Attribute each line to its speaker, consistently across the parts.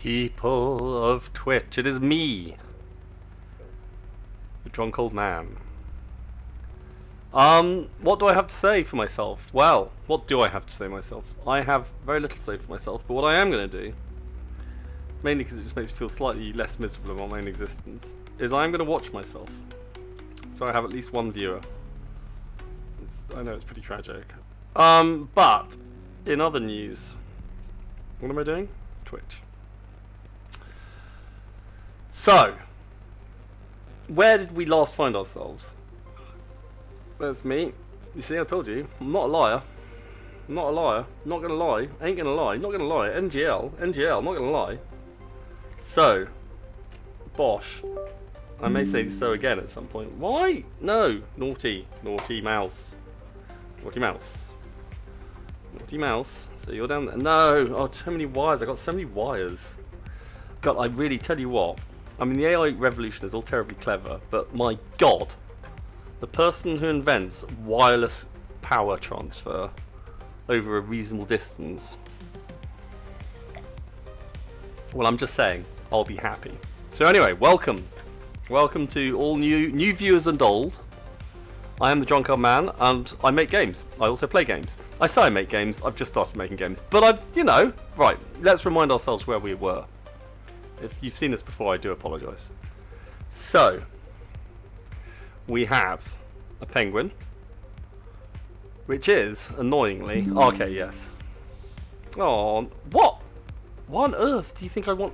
Speaker 1: People of Twitch, it is me, the drunk old man. What do I have to say for myself? Well, what do I have to say myself? I have very little to say for myself, but what I am going to do, mainly because it just makes me feel slightly less miserable about my own existence, is I am going to watch myself. So I have at least one viewer. I know it's pretty tragic. But, in other news, what am I doing? Twitch. So, where did we last find ourselves? That's me. You see, I told you, I'm not a liar. I'm not a liar. Not gonna lie. Ain't gonna lie. Not gonna lie. NGL. Not gonna lie. So, Bosh. I may say so again at some point. Why? No. Naughty. Naughty mouse. Naughty mouse. Naughty mouse. So you're down there. No. Oh, too many wires. I got so many wires. God, I really tell you what. I mean, the AI revolution is all terribly clever, but my God, the person who invents wireless power transfer over a reasonable distance, well, I'm just saying, I'll be happy. So anyway, welcome to all new viewers and old. I am the Drunk Old Man, and I make games. I also play games. I say I make games. I've just started making games, but right. Let's remind ourselves where we were. If you've seen this before, I do apologise. So, we have a penguin, which is, annoyingly... Okay, yes. Oh, what? What on earth do you think I want...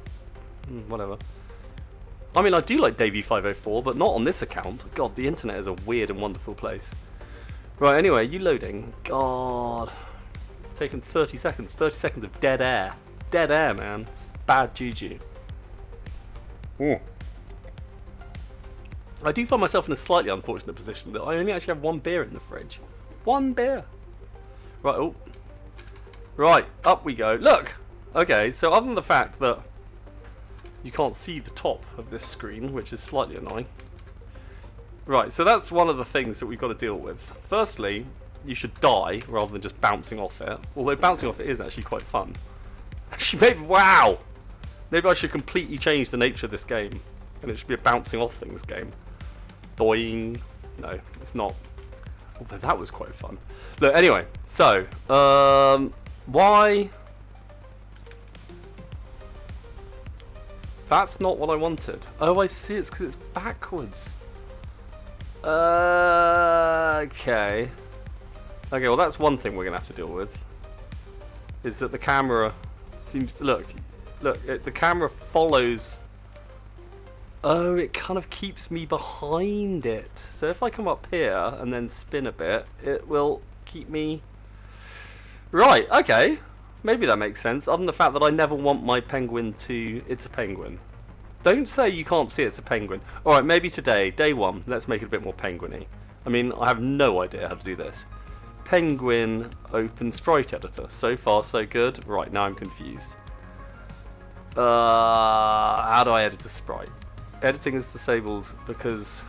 Speaker 1: whatever. I mean, I do like Davey504, but not on this account. God, the internet is a weird and wonderful place. Right, anyway, you loading. God. It's taken 30 seconds. 30 seconds of dead air. Dead air, man. It's bad juju. I do find myself in a slightly unfortunate position that I only actually have one beer in the fridge. One beer. Right, oh. Right, up we go. Look! Okay, so other than the fact that you can't see the top of this screen, which is slightly annoying. Right, so that's one of the things that we've got to deal with. Firstly, you should die rather than just bouncing off it. Although bouncing off it is actually quite fun. Actually, maybe, wow! Maybe I should completely change the nature of this game. And it should be a bouncing off things game. Doing. No, it's not. Although that was quite fun. Look, anyway, so, why? That's not what I wanted. Oh, I see, it's because it's backwards. Okay. Okay, well that's one thing we're going to have to deal with. Is that the camera seems to, look, the camera follows. Oh, it kind of keeps me behind it. So if I come up here and then spin a bit, it will keep me... Right, okay. Maybe that makes sense, other than the fact that I never want my penguin to... It's a penguin. Don't say you can't see it's a penguin. Alright, maybe today, day one, let's make it a bit more penguin-y. I mean, I have no idea how to do this. Penguin open sprite editor. So far, so good. Right, now I'm confused. How do I edit a sprite? Editing is disabled because...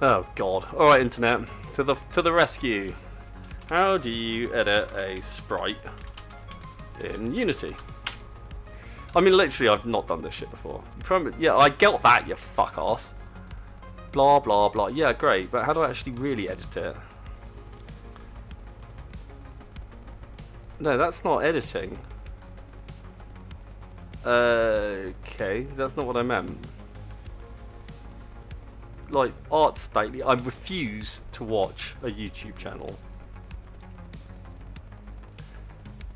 Speaker 1: Oh God. Alright, internet. To the rescue. How do you edit a sprite in Unity? I mean, literally, I've not done this shit before. Yeah, I get that, you fuck ass. Blah, blah, blah. Yeah, great, but how do I actually really edit it? No, that's not editing. Okay, that's not what I meant. Like, art stately, I refuse to watch a YouTube channel.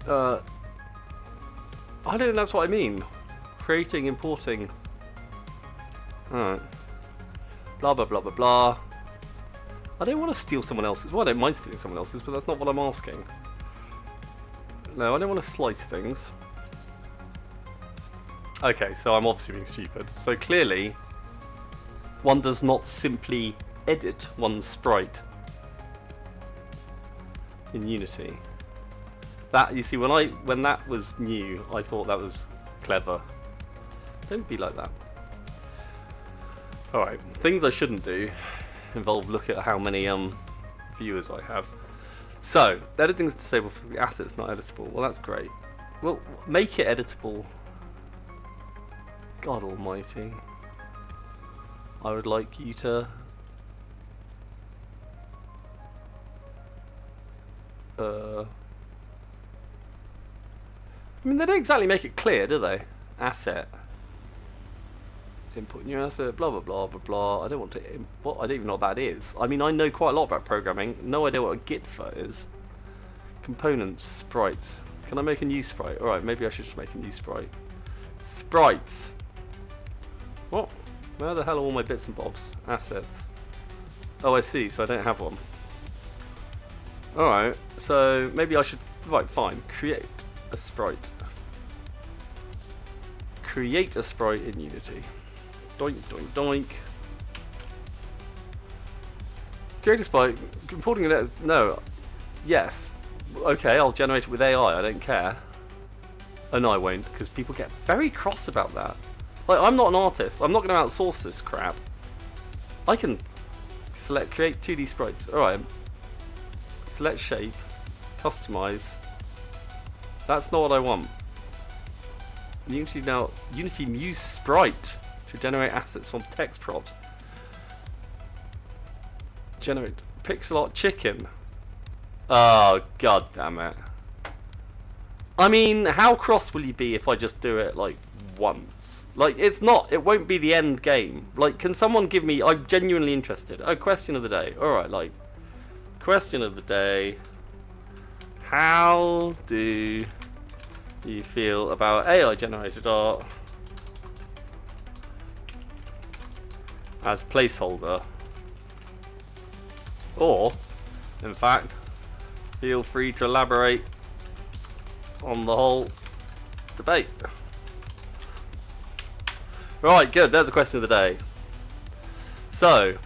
Speaker 1: I don't think that's what I mean. Creating, importing. Alright. Blah, blah, blah, blah, blah. I don't want to steal someone else's. Well, I don't mind stealing someone else's, but that's not what I'm asking. No, I don't want to slice things. Okay, so I'm obviously being stupid. So clearly, one does not simply edit one's sprite in Unity. That, you see, when that was new, I thought that was clever. Don't be like that. Alright, things I shouldn't do involve look at how many viewers I have. So, editing is disabled for the assets not editable. Well, that's great. Well, make it editable God almighty. I would like you to... I mean, they don't exactly make it clear, do they? Asset. Input new asset, blah blah blah blah blah. I don't want to... What? I don't even know what that is. I mean, I know quite a lot about programming. No idea what a GitFA is. Components, sprites. Can I make a new sprite? Alright, maybe I should just make a new sprite. Sprites. What? Where the hell are all my bits and bobs? Assets. Oh, I see, so I don't have one. Alright, so maybe I should... Right, fine. Create a sprite. Create a sprite in Unity. Doink, doink, doink. Create a sprite. Importing it as... No. Yes. Okay, I'll generate it with AI. I don't care. Oh, no, I won't, because people get very cross about that. Like, I'm not an artist. I'm not going to outsource this crap. I can select create 2D sprites. Alright. Select shape. Customize. That's not what I want. Unity now. Unity Muse Sprite to generate assets from text props. Generate pixel art chicken. Oh, god damn it. I mean, how cross will you be if I just do it like once? Like, it's not, it won't be the end game. Like, can someone give me, I'm genuinely interested. Oh, question of the day. Alright, like, question of the day. How do you feel about AI generated art as placeholder? Or, in fact, feel free to elaborate on the whole debate. Right, good, there's a question of the day. So,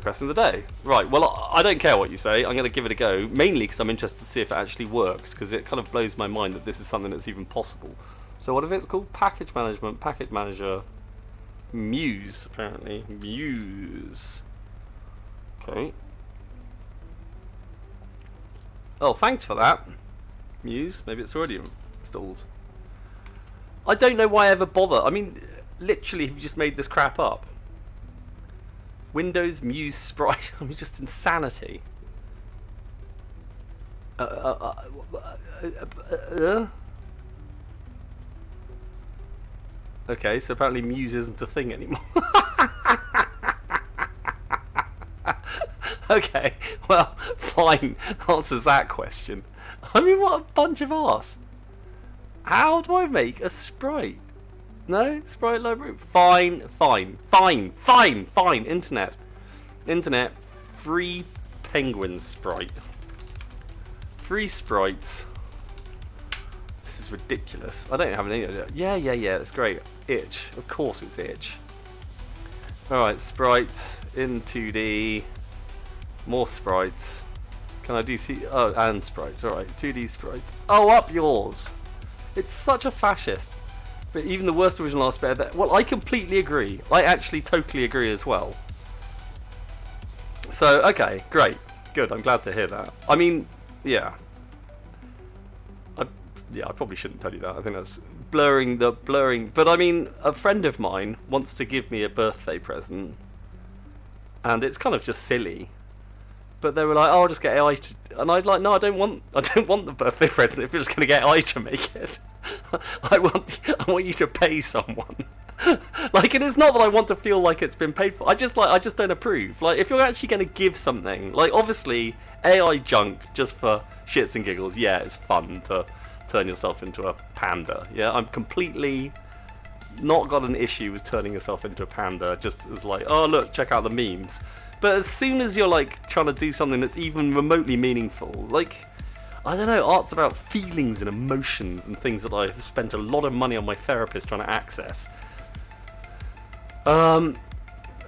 Speaker 1: question of the day. Right, well, I don't care what you say. I'm going to give it a go, mainly because I'm interested to see if it actually works, because it kind of blows my mind that this is something that's even possible. So what if it's called package management, package manager, Muse, apparently. Muse. Okay. Oh, thanks for that. Muse, maybe it's already installed. I don't know why I ever bother. I mean, literally, have you just made this crap up? Windows Muse Sprite. I mean, just insanity. Okay, so apparently Muse isn't a thing anymore. Okay, well, fine. Answers that question. I mean, what a bunch of arse. How do I make a sprite? No? Sprite library? Fine. Internet. Free penguin sprite. Free sprites. This is ridiculous. I don't have any idea. Yeah, that's great. Itch. Of course it's itch. Alright, sprites in 2D. More sprites. Can I do oh, and sprites. Alright, 2D sprites. Oh, up yours. It's such a fascist. But even the worst original art's better than... Well, I completely agree. I actually totally agree as well. So, okay, great. Good, I'm glad to hear that. I mean, yeah. I probably shouldn't tell you that. I think that's blurring. But I mean, a friend of mine wants to give me a birthday present. And it's kind of just silly. But they were like, "Oh, I'll just get AI to," and I'd like, "No, I don't want the birthday present. If you're just going to get AI to make it, I want you to pay someone." Like, it is not that I want to feel like it's been paid for. I just don't approve. Like, if you're actually going to give something, like, obviously AI junk just for shits and giggles. Yeah, it's fun to turn yourself into a panda. Yeah, I'm completely not got an issue with turning yourself into a panda. Just as like, oh look, check out the memes. But as soon as you're like trying to do something that's even remotely meaningful, like, I don't know, art's about feelings and emotions and things that I've spent a lot of money on my therapist trying to access.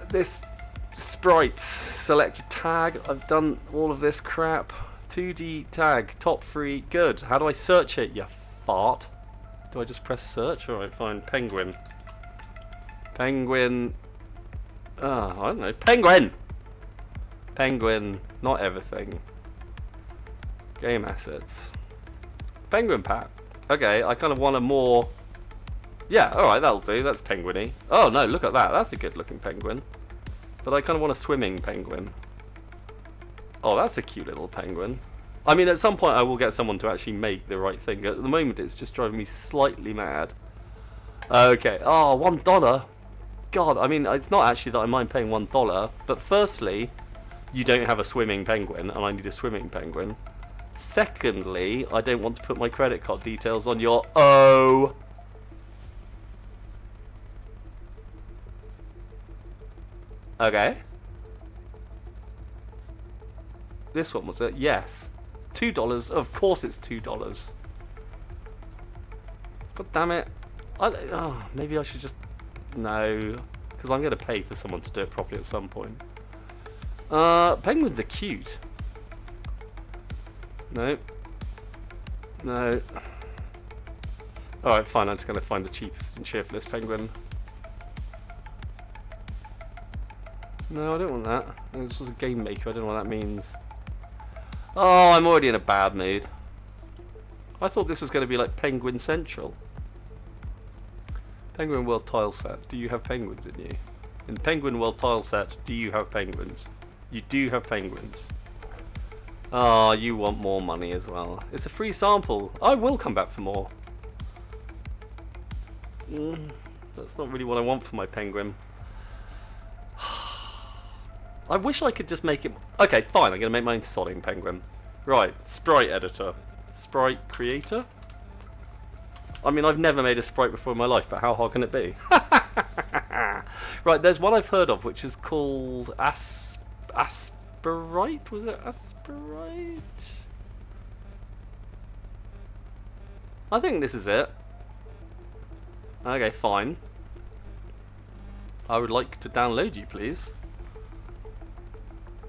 Speaker 1: This sprites, select a tag, I've done all of this crap. 2D tag, top 3, good. How do I search it, you fart? Do I just press search? Alright, fine, penguin. Penguin. I don't know, penguin! Penguin, not everything. Game assets. Penguin pack. Okay, I kind of want a more Yeah, alright, that'll do. That's penguin-y. Oh no, look at that. That's a good looking penguin. But I kind of want a swimming penguin. Oh, that's a cute little penguin. I mean, at some point I will get someone to actually make the right thing. At the moment, it's just driving me slightly mad. Okay. Oh, $1. God, I mean, it's not actually that I mind paying $1. But firstly, you don't have a swimming penguin, and I need a swimming penguin. Secondly, I don't want to put my credit card details on your... Oh... Okay. This one was it? Yes. $2. Of course it's $2. God damn it. Oh, maybe I should just... No. Because I'm going to pay for someone to do it properly at some point. Penguins are cute. No. No. Alright, fine. I'm just going to find the cheapest and cheerfulest penguin. No, I don't want that. This was a game maker. I don't know what that means. Oh, I'm already in a bad mood. I thought this was going to be like Penguin Central. Penguin World Tile Set. Do you have penguins in you? In Penguin World Tile Set, do you have penguins? You do have penguins. Oh, you want more money as well. It's a free sample. I will come back for more. That's not really what I want for my penguin. I wish I could just make it... Okay, fine, I'm going to make my own sodding penguin. Right, sprite editor. Sprite creator? I mean, I've never made a sprite before in my life, but how hard can it be? Right, there's one I've heard of, which is called Asperite? Was it Asperite? I think this is it. Okay, fine. I would like to download you, please.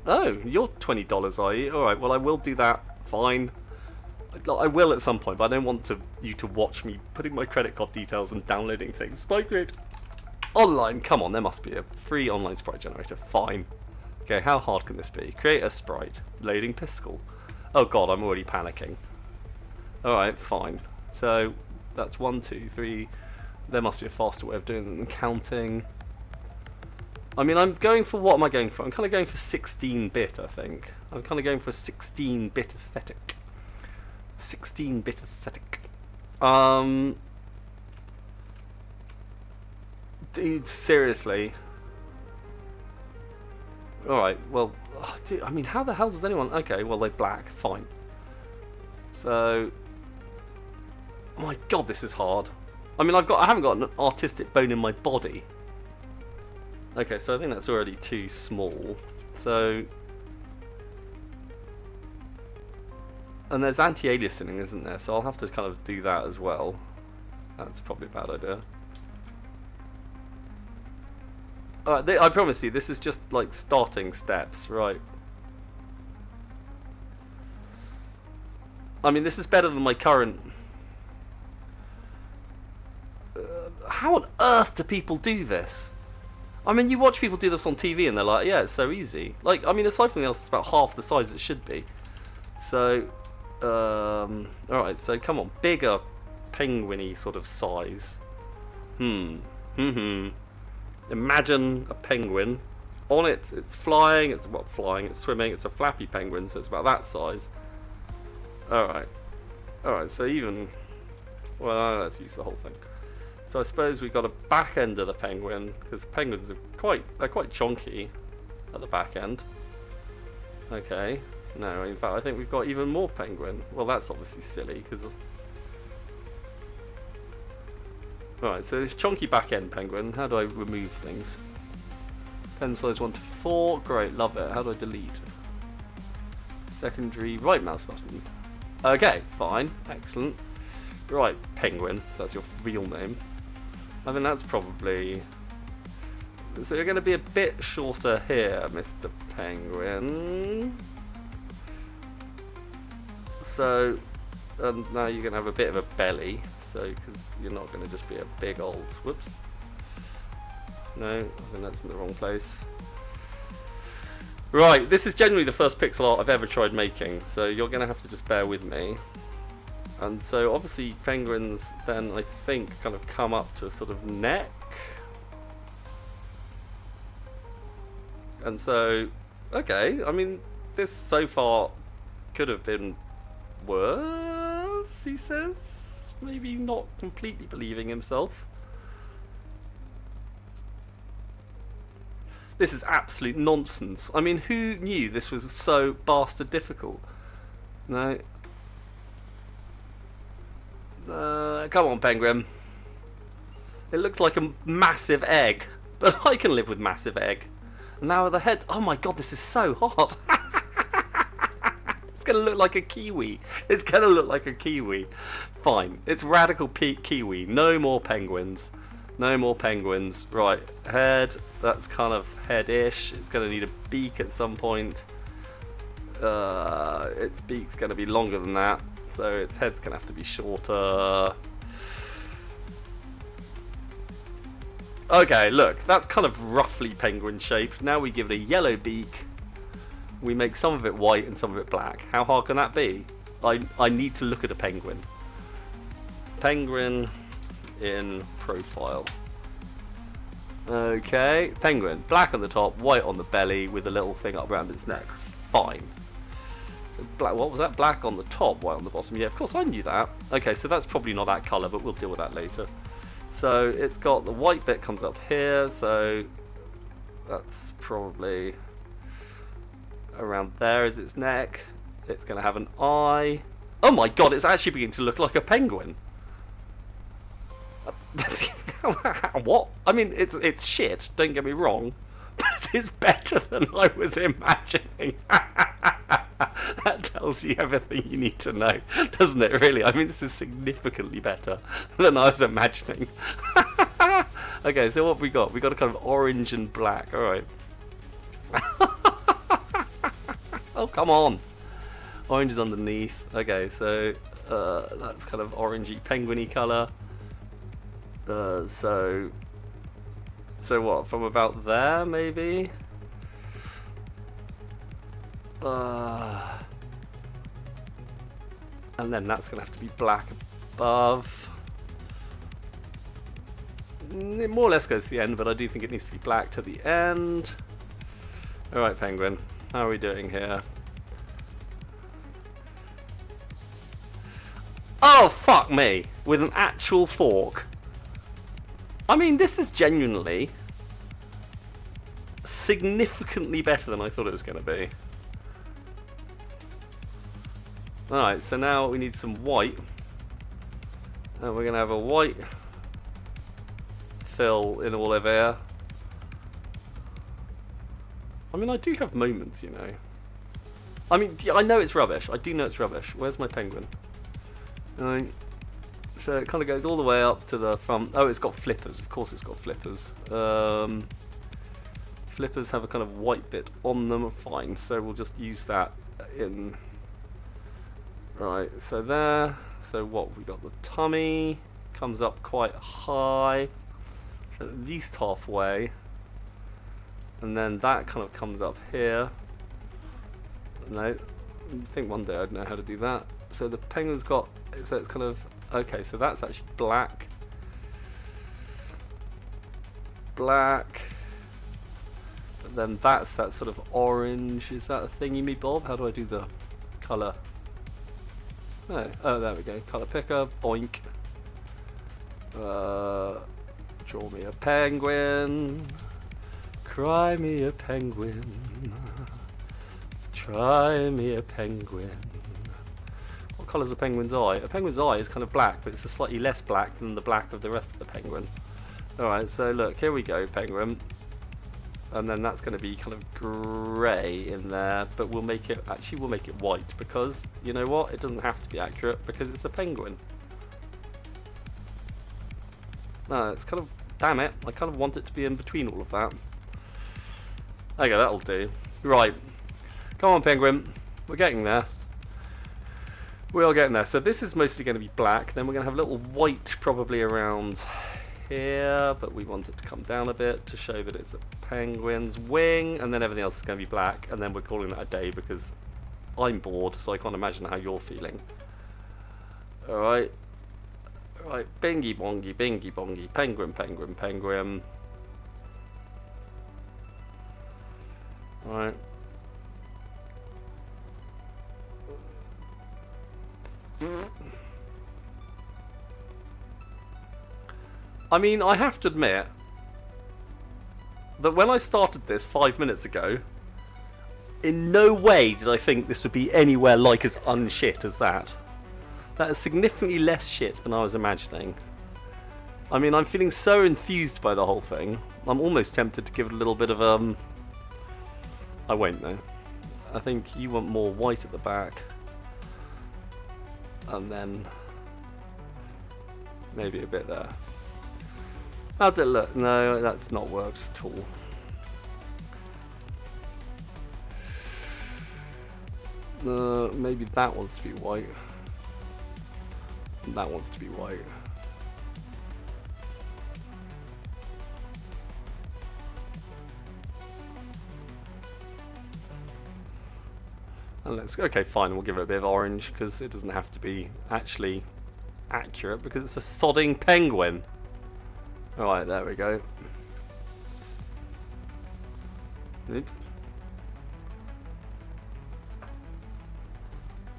Speaker 1: Oh, you're $20, are you? Alright, well I will do that. Fine. I will at some point, but I don't want you to watch me putting my credit card details and downloading things. Sprite Grid. Online, come on, there must be a free online sprite generator. Fine. Okay, how hard can this be? Create a sprite. Loading Piscal. Oh god, I'm already panicking. Alright, fine. So, that's 1, 2, 3. There must be a faster way of doing it than counting. I mean, I'm going for... What am I going for? I'm kind of going for 16-bit, I think. I'm kind of going for a 16-bit aesthetic. 16-bit aesthetic. Dude, seriously. Alright, well... Oh, dude, I mean, how the hell does anyone... Okay, well, they're black. Fine. So... Oh my god, this is hard. I mean, I haven't got an artistic bone in my body. Okay, so I think that's already too small. So... And there's anti-aliasing, isn't there? So I'll have to kind of do that as well. That's probably a bad idea. I promise you, this is just like starting steps, right? I mean, this is better than my current... how on earth do people do this? I mean, you watch people do this on TV and they're like, yeah, it's so easy. Like, I mean, aside from the else, it's about half the size it should be. So, alright, so come on, bigger penguin-y sort of size. Imagine a penguin. On it, it's flying, it's swimming, it's a flappy penguin, so it's about that size. Alright. Alright, so even... Well, let's use the whole thing. So I suppose we've got a back end of the penguin, because penguins are quite chonky at the back end. Okay. No, in fact, I think we've got even more penguin. Well, that's obviously silly, because... Right, so this chonky back end penguin, how do I remove things? Pen size 1 to 4, great, love it. How do I delete? Secondary right mouse button. Okay, fine, excellent. Right, penguin, that's your real name. I think that's probably... So you're going to be a bit shorter here, Mr. Penguin. So, now you're going to have a bit of a belly, so because you're not going to just be a big old... Whoops. No, I think that's in the wrong place. Right, this is generally the first pixel art I've ever tried making, so you're going to have to just bear with me. And so obviously penguins then, I think, kind of come up to a sort of neck. And so, okay, I mean, this so far could have been worse, he says. Maybe not completely believing himself. This is absolute nonsense. I mean, who knew this was so bastard difficult? No. Come on, penguin. It looks like a massive egg, but I can live with massive egg. And now the head. Oh my god, this is so hard. It's gonna look like a kiwi. It's gonna look like a kiwi. Fine. It's radical kiwi. No more penguins. No more penguins. Right. Head. That's kind of head-ish. It's gonna need a beak at some point. Its beak's gonna be longer than that, so its head's gonna have to be shorter. Okay, look, that's kind of roughly penguin shaped. Now we give it a yellow beak. We make some of it white and some of it black. How hard can that be? I need to look at a penguin. Penguin in profile. Okay, penguin. Black on the top, white on the belly with a little thing up around its neck. Fine. So black, what was that? Black on the top, white on the bottom. Yeah, of course I knew that. Okay, so that's probably not that colour, but we'll deal with that later. So it's got the white bit comes up here, so that's probably around there is its neck. It's going to have an eye. Oh my god, it's actually beginning to look like a penguin. What? I mean, it's shit, don't get me wrong, but it is better than I was imagining. That tells you everything you need to know, doesn't it, really? I mean, this is significantly better than I was imagining. Okay, so what have we got? We got a kind of orange and black, alright. Oh, come on. Orange is underneath. Okay, so that's kind of orangey, penguiny colour. So what, from about there, maybe? And then that's going to have to be black above. It more or less goes to the end, but I do think it needs to be black to the end. Alright, penguin, how are we doing here? Oh, fuck me! With an actual fork. I mean, this is genuinely significantly better than I thought it was going to be. Alright, so now we need some white. And we're going to have a white fill in all of here. I mean, I do have moments, you know. I mean, I know it's rubbish. I do know it's rubbish. Where's my penguin? So it kind of goes all the way up to the front. Oh, it's got flippers. Of course it's got flippers. Flippers have a kind of white bit on them. Fine, so we'll just use that in... Right, so there. So what, we got the tummy. Comes up quite high. So at least halfway. And then that kind of comes up here. No, I think one day I'd know how to do that. So the penguin's got... So it's kind of... Okay, so that's actually black. Black. But then that's that sort of orange. Is that a Thingamibob? How do I do the colour? Oh, there we go. Colour picker. Boink. Draw me a penguin. Cry me a penguin. Try me a penguin. What colour is a penguin's eye? A penguin's eye is kind of black, but it's a slightly less black than the black of the rest of the penguin. Alright, so look, here we go, penguin. And then that's going to be kind of grey in there, but we'll make it, actually we'll make it white, because, you know what, it doesn't have to be accurate, because it's a penguin. No, it's kind of, damn it, I kind of want it to be in between all of that. Okay, that'll do. Right, come on penguin, we're getting there. We are getting there. So this is mostly going to be black, then we're going to have a little white probably around here, but we want it to come down a bit to show that it's a penguin's wing, and then everything else is going to be black, and then we're calling that a day because I'm bored, so I can't imagine how you're feeling. Alright. Right, bingy bongy, bingy bongy, penguin, penguin, penguin. Right. I mean, I have to admit that when I started this 5 minutes ago, in no way did I think this would be anywhere like as unshit as that. That is significantly less shit than I was imagining. I mean, I'm feeling so enthused by the whole thing. I'm almost tempted to give it a little bit of I won't though. I think you want more white at the back. And then maybe a bit there. How's it look? No, that's not worked at all. Maybe that wants to be white. That wants to be white. And let's okay, fine. We'll give it a bit of orange because it doesn't have to be actually accurate because it's a sodding penguin. All right, there we go. Oops.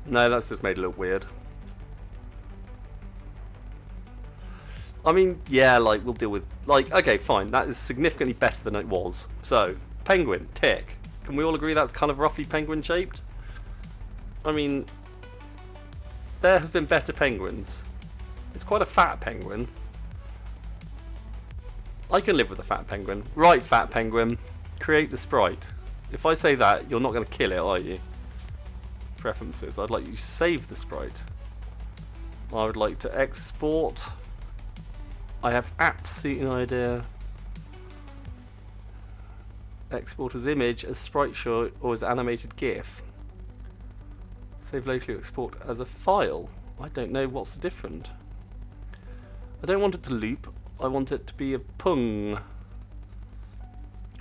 Speaker 1: No, that's just made it look weird. I mean, yeah, like, we'll deal with... Like, okay, fine. That is significantly better than it was. So, penguin, tick. Can we all agree that's kind of roughly penguin-shaped? I mean, there have been better penguins. It's quite a fat penguin. I can live with a fat penguin. Right, fat penguin. Create the sprite. If I say that, you're not going to kill it, are you? Preferences. I'd like you to save the sprite. I would like to export... I have absolutely no idea. Export as image, as sprite show, or as animated GIF. Save locally or export as a file. I don't know what's different. I don't want it to loop. I want it to be a pung.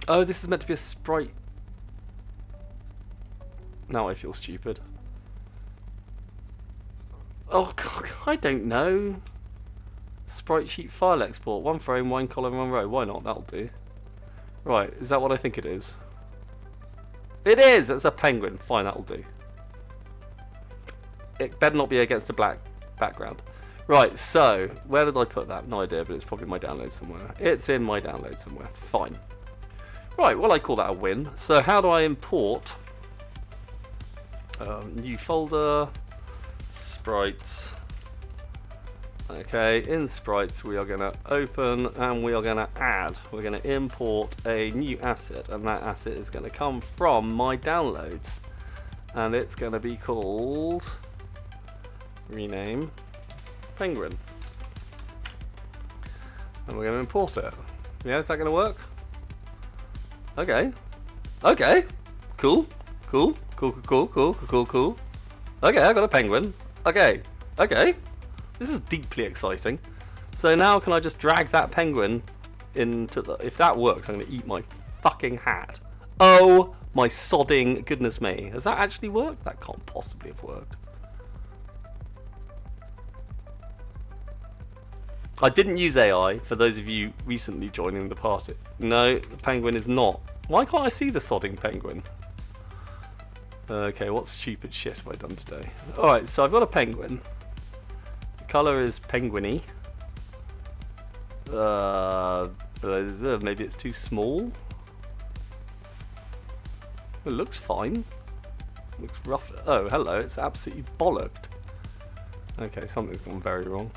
Speaker 1: Oh, this is meant to be a sprite. Now I feel stupid. Oh God, I don't know. Sprite sheet file export. One frame, one column, one row. Why not? That'll do. Right, is that what I think it is? It is! It's a penguin. Fine, that'll do. It better not be against a black background. Right, so, where did I put that? No idea, but it's probably my download somewhere. It's in my download somewhere. Fine. Right, well I call that a win. So how do I import? New folder, sprites. Okay, in sprites we are going to open and we are going to add. We're going to import a new asset, and that asset is going to come from my downloads. And it's going to be called, rename, penguin. And we're going to import it. Yeah, is that going to work? Okay. Okay. Cool. Cool. Cool, cool, cool, cool, cool, cool. Okay, I got a penguin. Okay. Okay. This is deeply exciting. So now can I just drag that penguin into the... If that works, I'm going to eat my fucking hat. Oh my sodding goodness me. Has that actually worked? That can't possibly have worked. I didn't use AI, for those of you recently joining the party. No, the penguin is not. Why can't I see the sodding penguin? Okay, what stupid shit have I done today? Alright, so I've got a penguin. The colour is penguiny. Maybe it's too small. It looks fine. Looks rough. Oh, hello, it's absolutely bollocked. Okay, something's gone very wrong.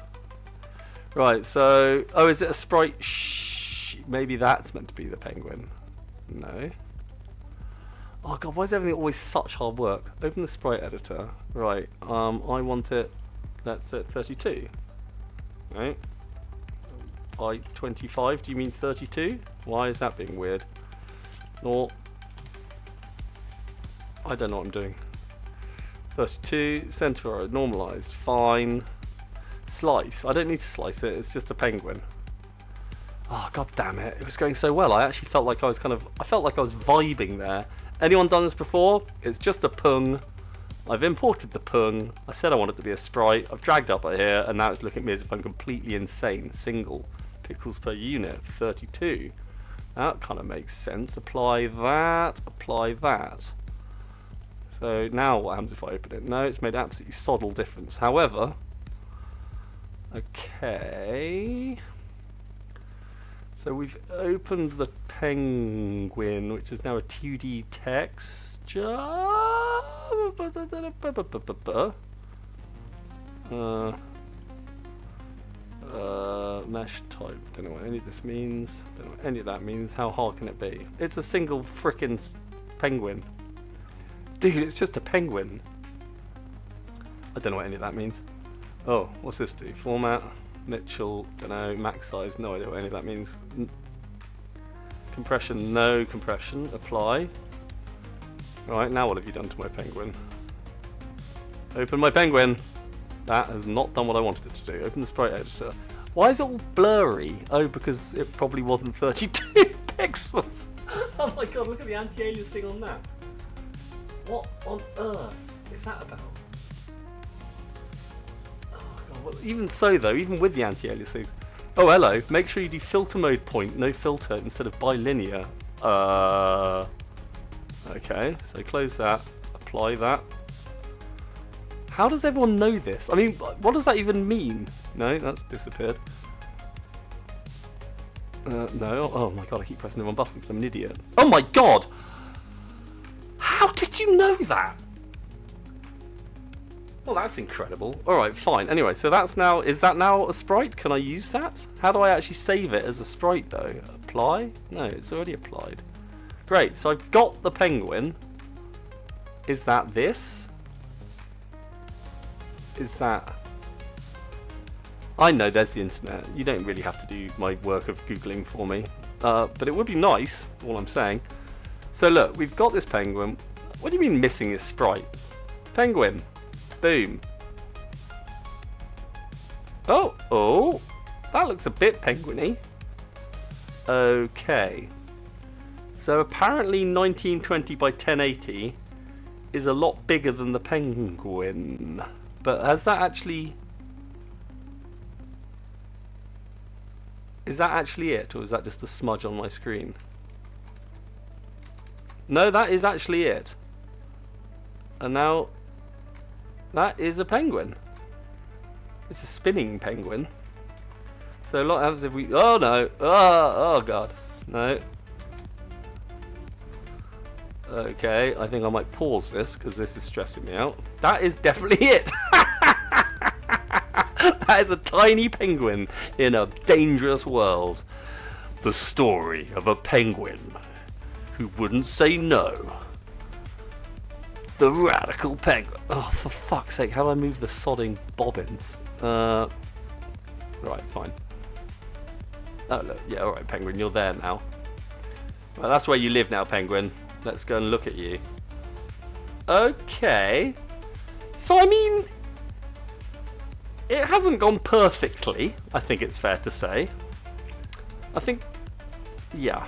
Speaker 1: Right, so... Oh, is it a sprite? Shh. Maybe that's meant to be the penguin. No. Oh god, why is everything always such hard work? Open the sprite editor. Right, I want it... That's at 32. Right. By 25, do you mean 32? Why is that being weird? Or... I don't know what I'm doing. 32, center normalized, fine. Slice. I don't need to slice it, it's just a penguin. Oh god damn it, it was going so well. I actually felt like I was I felt like I was vibing there. Anyone done this before? It's just a pung I've imported the pung. I said I want it to be a sprite. I've dragged up here, and now it's looking at me as if I'm completely insane. Single pixels per unit, 32. That kind of makes sense. Apply that. Apply that. So now what happens if I open it? No, it's made absolutely soddle difference. However, okay. So we've opened the penguin, which is now a 2D texture. Mesh type. Don't know what any of this means. Don't know what any of that means. How hard can it be? It's a single frickin' penguin. Dude, it's just a penguin. I don't know what any of that means. Oh, what's this do? Format. Mitchell, don't know, max size, no idea what any of that means. Compression, no compression, apply. Right, now what have you done to my penguin? Open my penguin! That has not done what I wanted it to do. Open the sprite editor. Why is it all blurry? Oh, because it probably wasn't 32 pixels! Oh my god, look at the anti-aliasing on that. What on earth is that about? Well, even so though, even with the anti-aliasing. Oh hello, make sure you do filter mode point, no filter, instead of bilinear. Okay, so close that, apply that. How does everyone know this? I mean, what does that even mean? No, that's disappeared. No, oh my god, I keep pressing the wrong button because I'm an idiot. Oh my god! How did you know that? Well, that's incredible. Alright, fine. Anyway, so that's now... Is that now a sprite? Can I use that? How do I actually save it as a sprite, though? Apply? No, it's already applied. Great, so I've got the penguin. Is that this? Is that... I know there's the internet. You don't really have to do my work of Googling for me. But it would be nice, all I'm saying. So look, we've got this penguin. What do you mean missing this sprite? Penguin. Boom. Oh, that looks a bit penguin-y. Okay. So apparently 1920 by 1080 is a lot bigger than the penguin. But has that actually... Is that actually it, or is that just a smudge on my screen? No, that is actually it. And now... That is a penguin. It's a spinning penguin. So a lot happens if we... Oh no! Oh god. No. Okay, I think I might pause this because this is stressing me out. That is definitely it! That is a tiny penguin in a dangerous world. The story of a penguin who wouldn't say no. The radical penguin. Oh, for fuck's sake, how do I move the sodding bobbins? Right, fine. Oh, look, yeah, alright, penguin, you're there now. Well, that's where you live now, penguin. Let's go and look at you. Okay. So, I mean, it hasn't gone perfectly, I think it's fair to say. I think, yeah.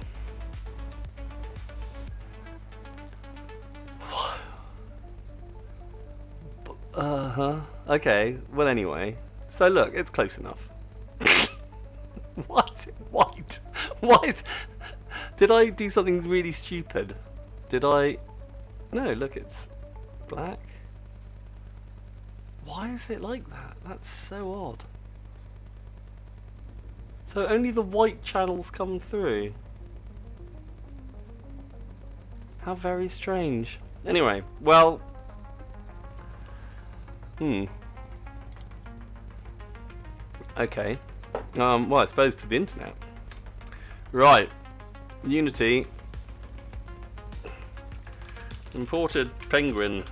Speaker 1: Okay, well anyway. So look, it's close enough. Why is it white? Why is... Did I do something really stupid? Did I... No, look, it's black. Why is it like that? That's so odd. So only the white channels come through. How very strange. Anyway, well... Okay. Well, I suppose to the internet. Right. Unity. Imported penguin.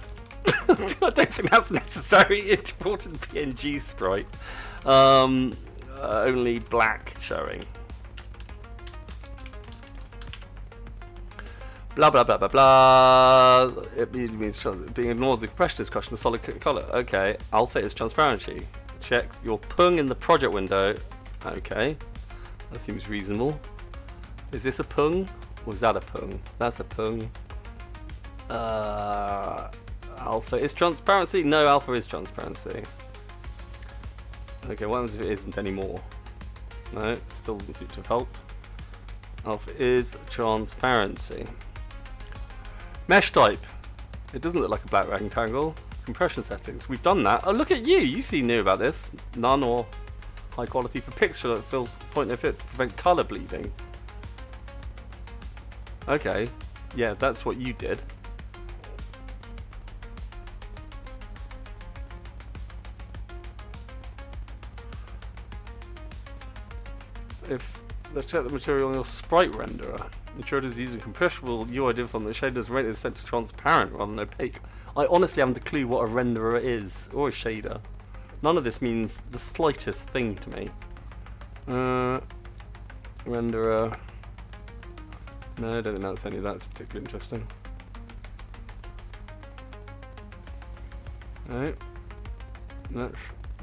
Speaker 1: I don't think that's necessary. Imported PNG sprite. Only black showing. Blah blah blah blah blah. It means being ignored. The compression is question of solid color. Okay. Alpha is transparency. Check your pung in the project window. Okay. That seems reasonable. Is this a pung? Or is that a pung? That's a pung. Alpha is transparency? No, alpha is transparency. Okay, what happens if it isn't anymore? No, still doesn't seem to have helped. Alpha is transparency. Mesh type. It doesn't look like a black rectangle. Compression settings. We've done that. Oh, look at you. You seem new about this. None or high quality for pixel. It feels point no fit to prevent color bleeding. Okay. Yeah, that's what you did. If let's check the material on your sprite renderer. Ensure it is using compressible UI div on the shader's rate is set to transparent rather than opaque. I honestly haven't a clue what a renderer is or a shader. None of this means the slightest thing to me. Renderer. No, I don't think that's any of that's particularly interesting. No. No.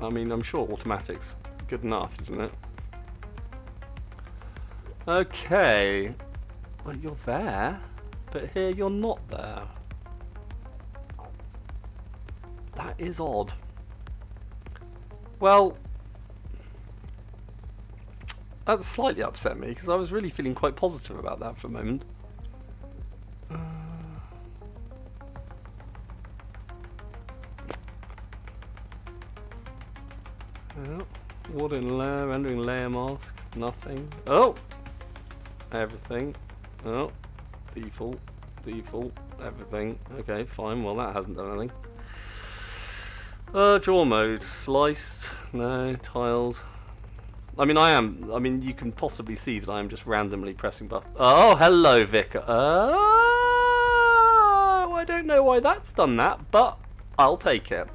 Speaker 1: I mean, I'm sure automatic's good enough, isn't it? Okay. Well, you're there, but here you're not there. That is odd. Well, that slightly upset me because I was really feeling quite positive about that for a moment. Water in layer, rendering layer mask, nothing. Oh! Everything. Oh, default, everything. Okay, fine. Well, that hasn't done anything. Draw mode, sliced, no, tiled. I mean, you can possibly see that I am just randomly pressing buttons. Oh, hello, Vicar. Oh, I don't know why that's done that, but I'll take it.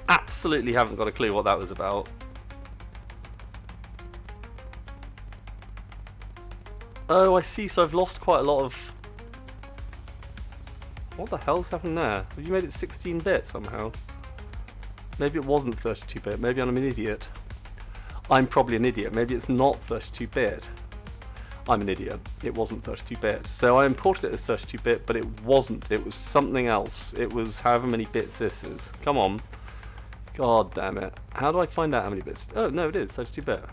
Speaker 1: Absolutely haven't got a clue what that was about. Oh, I see, so I've lost quite a lot of... What the hell's happened there? Have you made it 16-bit somehow? Maybe it wasn't 32-bit, maybe I'm an idiot. I'm probably an idiot, maybe it's not 32-bit. I'm an idiot, it wasn't 32-bit. So I imported it as 32-bit, but it wasn't, it was something else. It was however many bits this is. Come on. God damn it. How do I find out how many bits? Oh, no, it is 32-bit.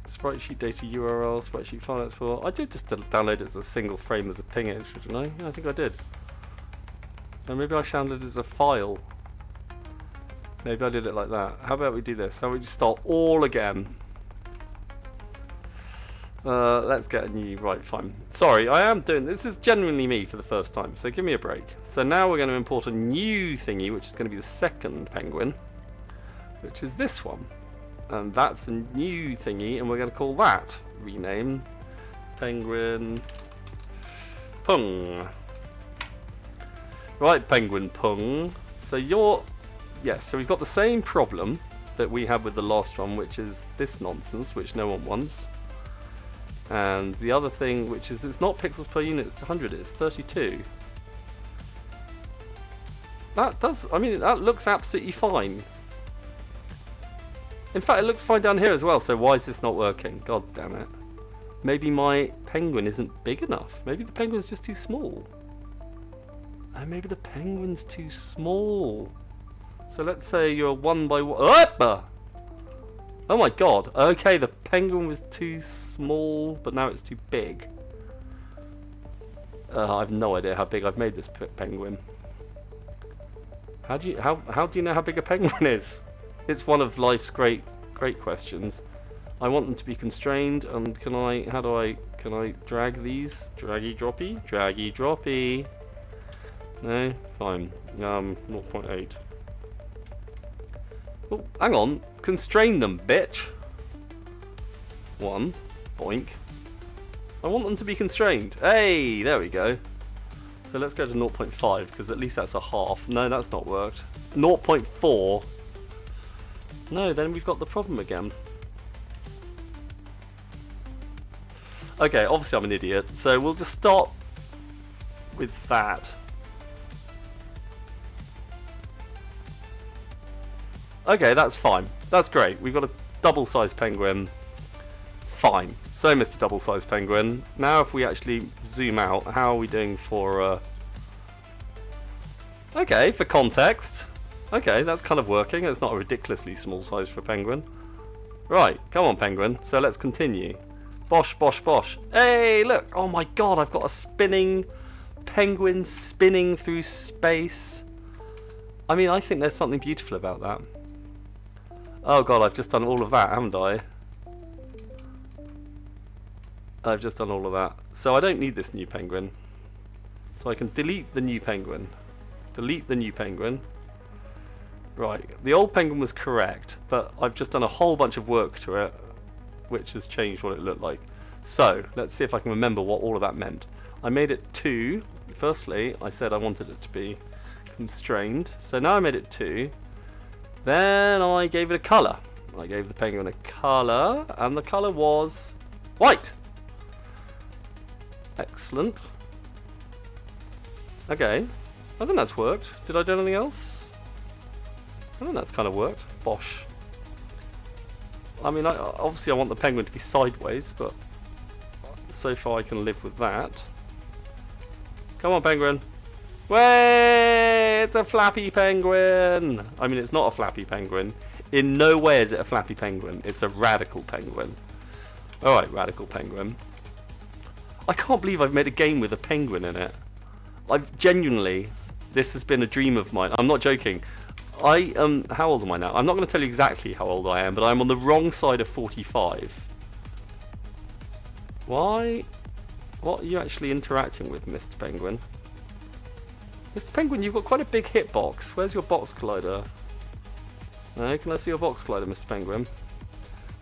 Speaker 1: Sprite sheet data URL, sprite sheet file export. I did just download it as a single frame as a ping edge, didn't I? Yeah, I think I did. And maybe I downloaded it as a file. Maybe I did it like that. How about we do this? How about we just start all again? Let's get a new... Right, fine. Sorry, I am doing... This is genuinely me for the first time, so give me a break. So now we're going to import a new thingy, which is going to be the second penguin, which is this one. And that's a new thingy, and we're going to call that, rename, penguin pung. Right, penguin pung. So you're... Yes, so we've got the same problem that we had with the last one, which is this nonsense, which no one wants. And the other thing, which is it's not pixels per unit, it's 100, it's 32. That does, I mean, that looks absolutely fine. In fact, it looks fine down here as well, so why is this not working? God damn it. Maybe my penguin isn't big enough. Maybe the penguin's just too small. Maybe the penguin's too small. So let's say you're 1 by 1. Oh my god. Okay, the penguin was too small, but now it's too big. I have no idea how big I've made this penguin. How do you know how big a penguin is? It's one of life's great questions. I want them to be constrained, and can I drag these? Draggy droppy. No, fine. 0.8. Oh, hang on. Constrain them, bitch. 1. Boink. I want them to be constrained. Hey, there we go. So let's go to 0.5, because at least that's a half. No, that's not worked. 0.4. No, then we've got the problem again. Okay, obviously I'm an idiot, so we'll just start with that. Okay, that's fine. That's great. We've got a double-sized penguin. Fine. So, Mr. Double-sized penguin, now if we actually zoom out, how are we doing for... Okay, for context. Okay, that's kind of working. It's not a ridiculously small size for a penguin. Right, come on, penguin. So let's continue. Bosh, bosh, bosh. Hey, look! Oh my god, I've got a spinning penguin spinning through space. I mean, I think there's something beautiful about that. Oh god, I've just done all of that, haven't I? I've just done all of that. So I don't need this new penguin. So I can delete the new penguin. Delete the new penguin. Right, the old penguin was correct, but I've just done a whole bunch of work to it, which has changed what it looked like. So, let's see if I can remember what all of that meant. I made it 2. Firstly, I said I wanted it to be constrained. So now I made it 2. Then I gave it a colour. I gave the penguin a colour, and the colour was white. Excellent. Okay, I think that's worked. Did I do anything else? I think that's kind of worked. Bosh. I mean, obviously I want the penguin to be sideways, but so far I can live with that. Come on, penguin. Way! It's a flappy penguin! I mean, it's not a flappy penguin. In no way is it a flappy penguin. It's a radical penguin. Alright, radical penguin. I can't believe I've made a game with a penguin in it. I've genuinely... This has been a dream of mine. I'm not joking. How old am I now? I'm not going to tell you exactly how old I am, but I'm on the wrong side of 45. Why? What are you actually interacting with, Mr. Penguin? Mr. Penguin, you've got quite a big hitbox. Where's your box collider? No, can I see your box collider, Mr. Penguin?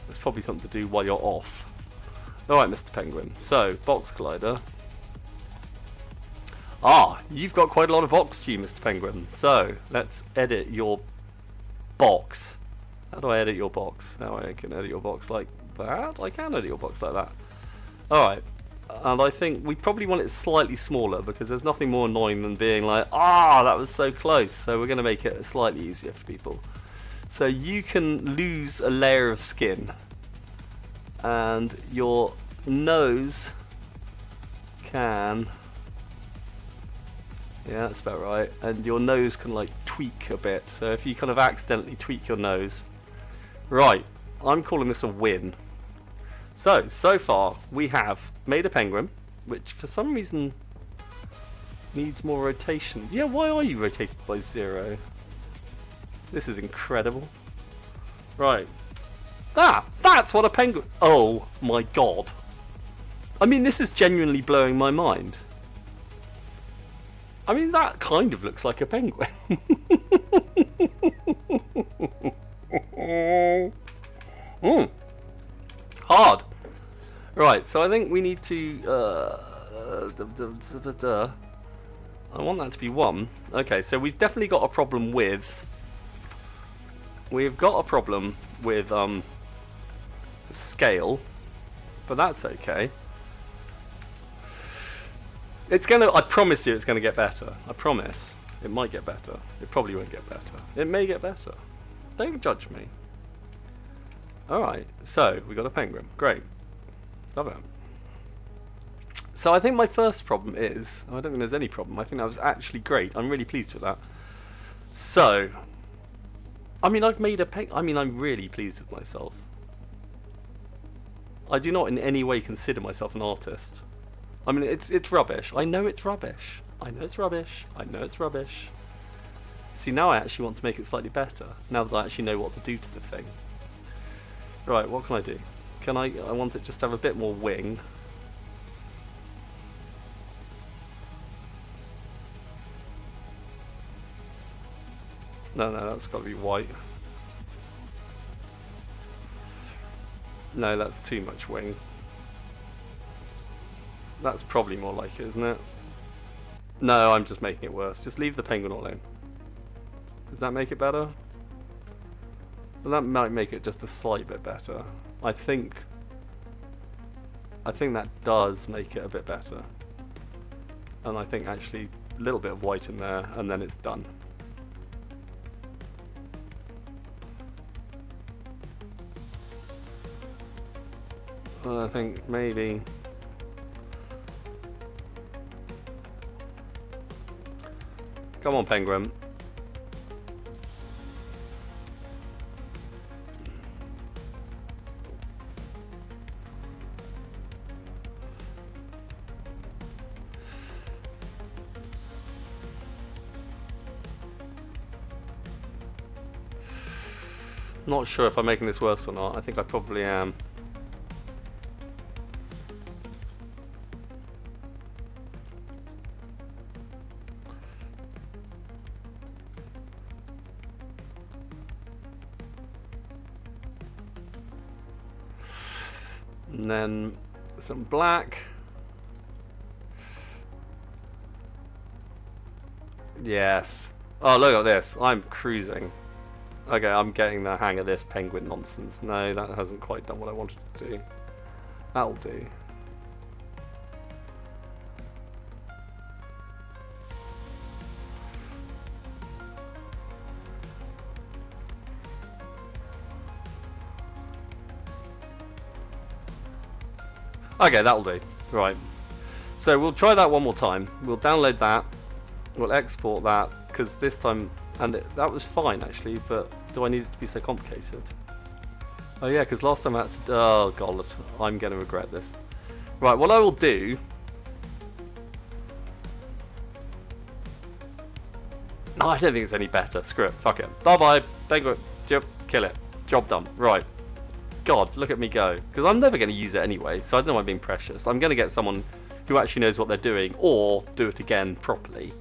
Speaker 1: That's probably something to do while you're off. Alright, Mr. Penguin. So, box collider. Ah, you've got quite a lot of box to you, Mr. Penguin. So, let's edit your box. How do I edit your box? Now I can edit your box like that? I can edit your box like that. Alright, and I think we probably want it slightly smaller because there's nothing more annoying than being like, that was so close. So we're going to make it slightly easier for people. So you can lose a layer of skin. And your nose can... Yeah, that's about right. And your nose can like tweak a bit. So if you kind of accidentally tweak your nose. Right, I'm calling this a win. So far we have made a penguin, which for some reason needs more rotation. Yeah, why are you rotated by 0? This is incredible. Right. That's what a penguin... Oh my god. I mean, this is genuinely blowing my mind. I mean, that kind of looks like a penguin. Hard. Right, so I think we need to... I want that to be 1. Okay, so we've definitely got a problem with... We've got a problem with scale, but that's okay. It's gonna... I promise you it's gonna get better. I promise. It might get better. It probably won't get better. It may get better. Don't judge me. Alright, so we got a penguin. Great. Love it. So I think my first problem is... I don't think there's any problem. I think that was actually great. I'm really pleased with that. So... I mean, I've made a penguin. I mean, I'm really pleased with myself. I do not in any way consider myself an artist. I mean, it's rubbish. I know it's rubbish. I know it's rubbish. I know it's rubbish. See, now I actually want to make it slightly better. Now that I actually know what to do to the thing. Right, what can I do? Can I want it just to have a bit more wing. No, that's got to be white. No, that's too much wing. That's probably more like it, isn't it? No, I'm just making it worse. Just leave the penguin alone. Does that make it better? Well, that might make it just a slight bit better. I think that does make it a bit better. And I think actually a little bit of white in there, and then it's done. I think maybe. Come on, penguin. Not sure if I'm making this worse or not. I think I probably am. And then some black. Yes. Oh, look at this. I'm cruising. Okay, I'm getting the hang of this penguin nonsense. No, that hasn't quite done what I wanted to do. That'll do. Okay, that'll do. Right. So we'll try that one more time. We'll download that. We'll export that, because this time... And that was fine, actually, but do I need it to be so complicated? Oh yeah, because last time I had to... Oh god, I'm going to regret this. Right, what I will do... No, I don't think it's any better. Screw it. Fuck it. Bye-bye. Thank you. Yep. Kill it. Job done. Right. God, look at me go. Because I'm never going to use it anyway, so I don't know why I'm being precious. I'm going to get someone who actually knows what they're doing, or do it again properly.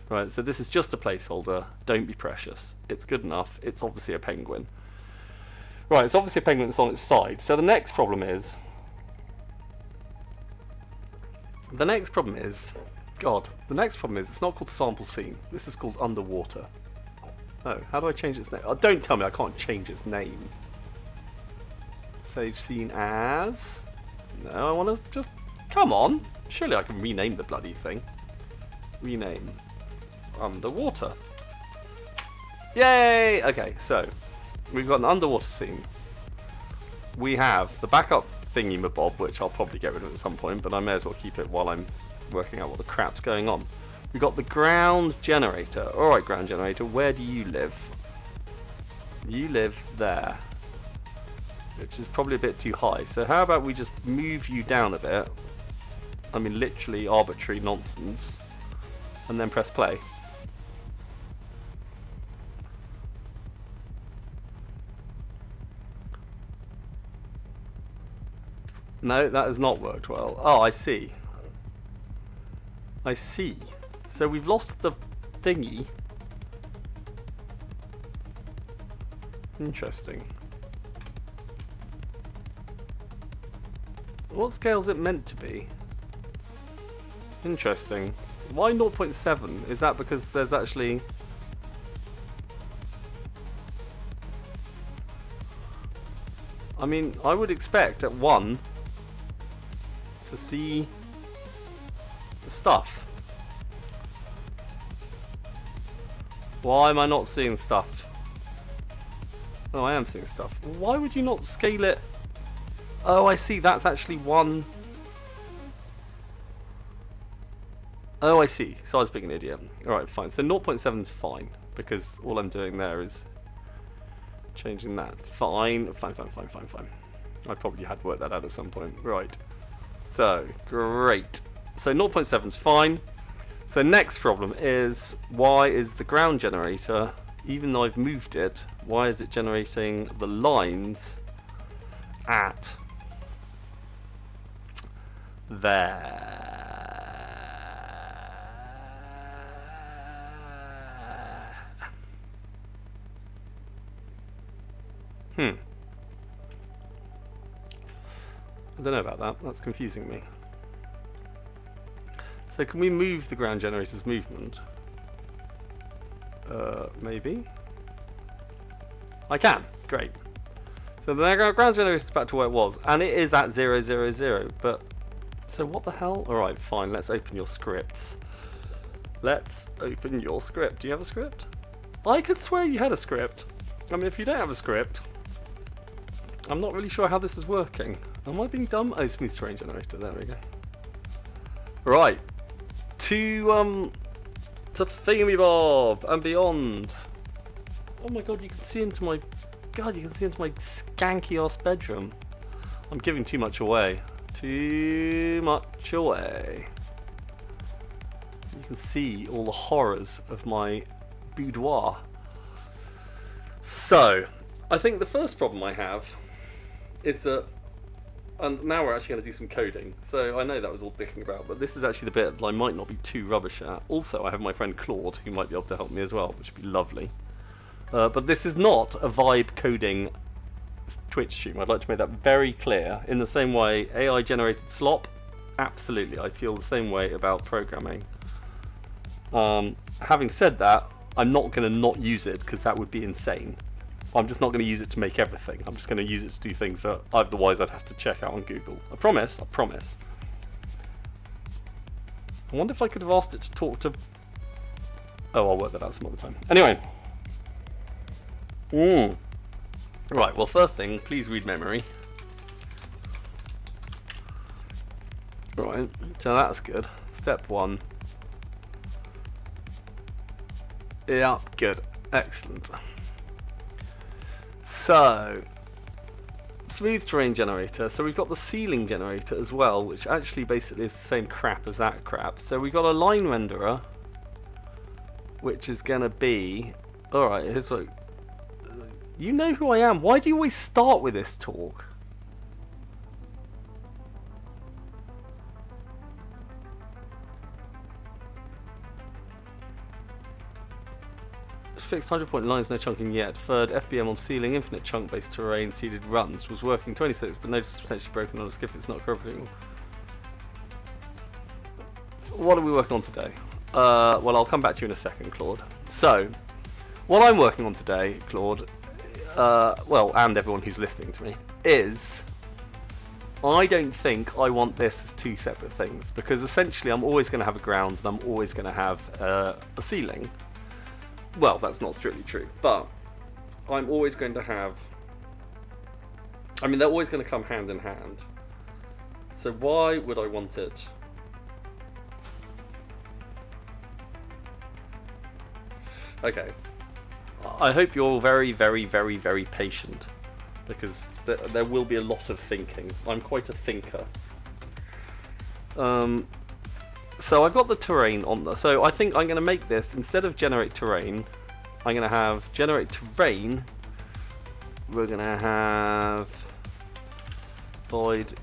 Speaker 1: Right, so this is just a placeholder. Don't be precious. It's good enough. It's obviously a penguin. Right, it's obviously a penguin that's on its side. So the next problem is... God, the next problem is it's not called sample scene. This is called underwater. Oh, how do I change its name? Oh, don't tell me I can't change its name. Save scene as... No, I want to just... Come on. Surely I can rename the bloody thing. Rename. Underwater. Yay! Okay, so we've got an underwater scene. We have the backup Thingamibob, which I'll probably get rid of at some point, but I may as well keep it while I'm working out what the crap's going on. We've got the ground generator. Alright, ground generator, where do you live? You live there, which is probably a bit too high. So how about we just move you down a bit? I mean, literally arbitrary nonsense. And then press play. No, that has not worked well. Oh, I see. I see. So we've lost the thingy. Interesting. What scale is it meant to be? Interesting. Why 0.7? Is that because there's actually... I mean, I would expect at 1 to see the stuff. Why am I not seeing stuff? Oh, I am seeing stuff. Why would you not scale it? Oh, I see. That's actually 1... Oh, I see. So I was being an idiot. Alright, fine. So 0.7 is fine, because all I'm doing there is changing that. Fine. Fine. I probably had worked that out at some point. Right. So, great. So 0.7 is fine. So next problem is, why is the ground generator, even though I've moved it, why is it generating the lines at there? I don't know about that. That's confusing me. So can we move the ground generator's movement? Maybe? I can. Great. So the ground generator is back to where it was, and it is at 0, 0, 0. But so what the hell? All right, fine. Let's open your scripts. Let's open your script. Do you have a script? I could swear you had a script. I mean, if you don't have a script, I'm not really sure how this is working. Am I being dumb? Oh, smooth terrain generator. There we go. Right. To Thingamibob and beyond. Oh my god, you can see into my... God, you can see into my skanky-ass bedroom. I'm giving too much away. Too much away. You can see all the horrors of my boudoir. So, I think the first problem I have is that... And now we're actually going to do some coding. So I know that was all dicking about, but this is actually the bit that I might not be too rubbish at. Also, I have my friend Claude, who might be able to help me as well, which would be lovely. But this is not a vibe coding Twitch stream. I'd like to make that very clear. In the same way, AI-generated slop, absolutely. I feel the same way about programming. Having said that, I'm not going to not use it, because that would be insane. I'm just not going to use it to make everything. I'm just going to use it to do things that otherwise I'd have to check out on Google. I promise, I promise. I wonder if I could have asked it to talk to... Oh, I'll work that out some other time. Anyway. Right, well, first thing, please read memory. Right, so that's good. Step 1. Yeah, good. Excellent. So, smooth terrain generator. So we've got the ceiling generator as well, which actually basically is the same crap as that crap. So we've got a line renderer, which is going to be... Alright, here's what... You know who I am. Why do you always start with this talk? Fixed 100-point lines, no chunking yet. Third, FBM on ceiling, infinite chunk-based terrain, seeded runs. Was working 26, but notice it's potentially broken on a skip. It's not appropriate. What are we working on today? Well, I'll come back to you in a second, Claude. So, what I'm working on today, Claude, well, and everyone who's listening to me, is I don't think I want this as two separate things, because essentially I'm always going to have a ground and I'm always going to have a ceiling. Well, that's not strictly true, but I'm always going to have... I mean, they're always going to come hand in hand. So why would I want it? Okay. I hope you're all very, very, very, very patient, because there will be a lot of thinking. I'm quite a thinker. So I've got the terrain on there. So I think I'm going to make this, instead of generate terrain, I'm going to have generate terrain. We're going to have void.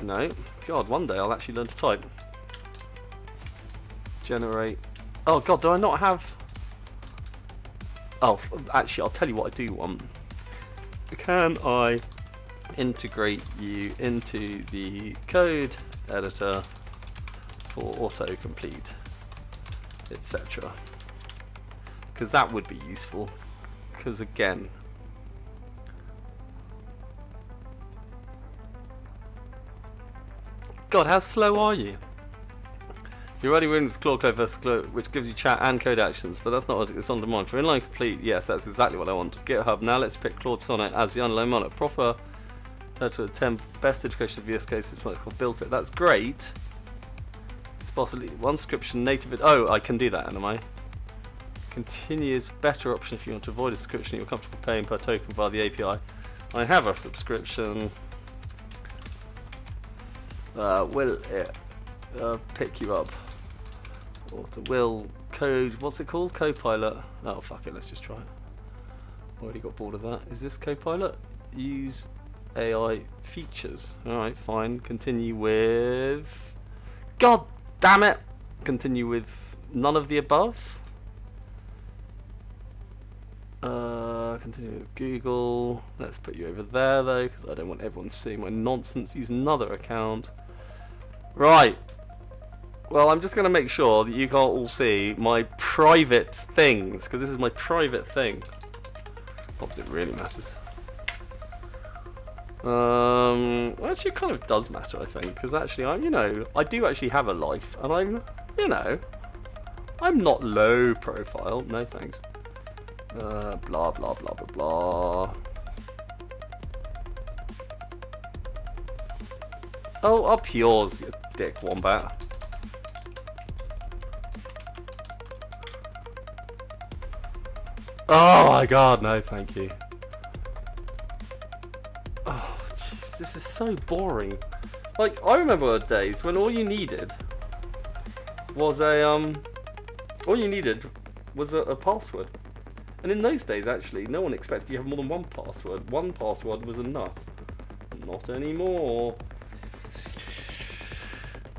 Speaker 1: No. God, one day I'll actually learn to type. Generate. Oh God, do I not have... Oh, actually, I'll tell you what I do want. Can I integrate you into the code editor for autocomplete, etc.? Because that would be useful. Because again, God, how slow are you? You're already winning with Claude Code versus Claude, which gives you chat and code actions, but that's not what it's on demand. For inline complete, yes, that's exactly what I want. GitHub, now let's pick Claude Sonnet as the underlying monarch. Proper to attempt best education of VS Code, it's called built it. That's great. It's possibly one description native. Oh, I can do that, am I? Continuous better option if you want to avoid a subscription you're comfortable paying per token via the API. I have a subscription. Will it pick you up? Or to will code, what's it called? Copilot. Oh fuck it, let's just try it. Already got bored of that. Is this Copilot? Use AI features. Alright, fine. Continue with... God damn it! Continue with none of the above. Continue with Google. Let's put you over there though, because I don't want everyone seeing my nonsense. Use another account. Right. Well, I'm just going to make sure that you can't all see my private things, because this is my private thing. Not that it really matters. Actually, it kind of does matter, I think, because actually, I do actually have a life, and I'm not low profile. No thanks. Blah blah blah blah blah. Oh, up yours, you dick wombat. Oh my god, no thank you. Oh, jeez, this is so boring. Like, I remember the days when all you needed was a password. And in those days, actually, no one expected you to have more than one password. One password was enough. Not anymore.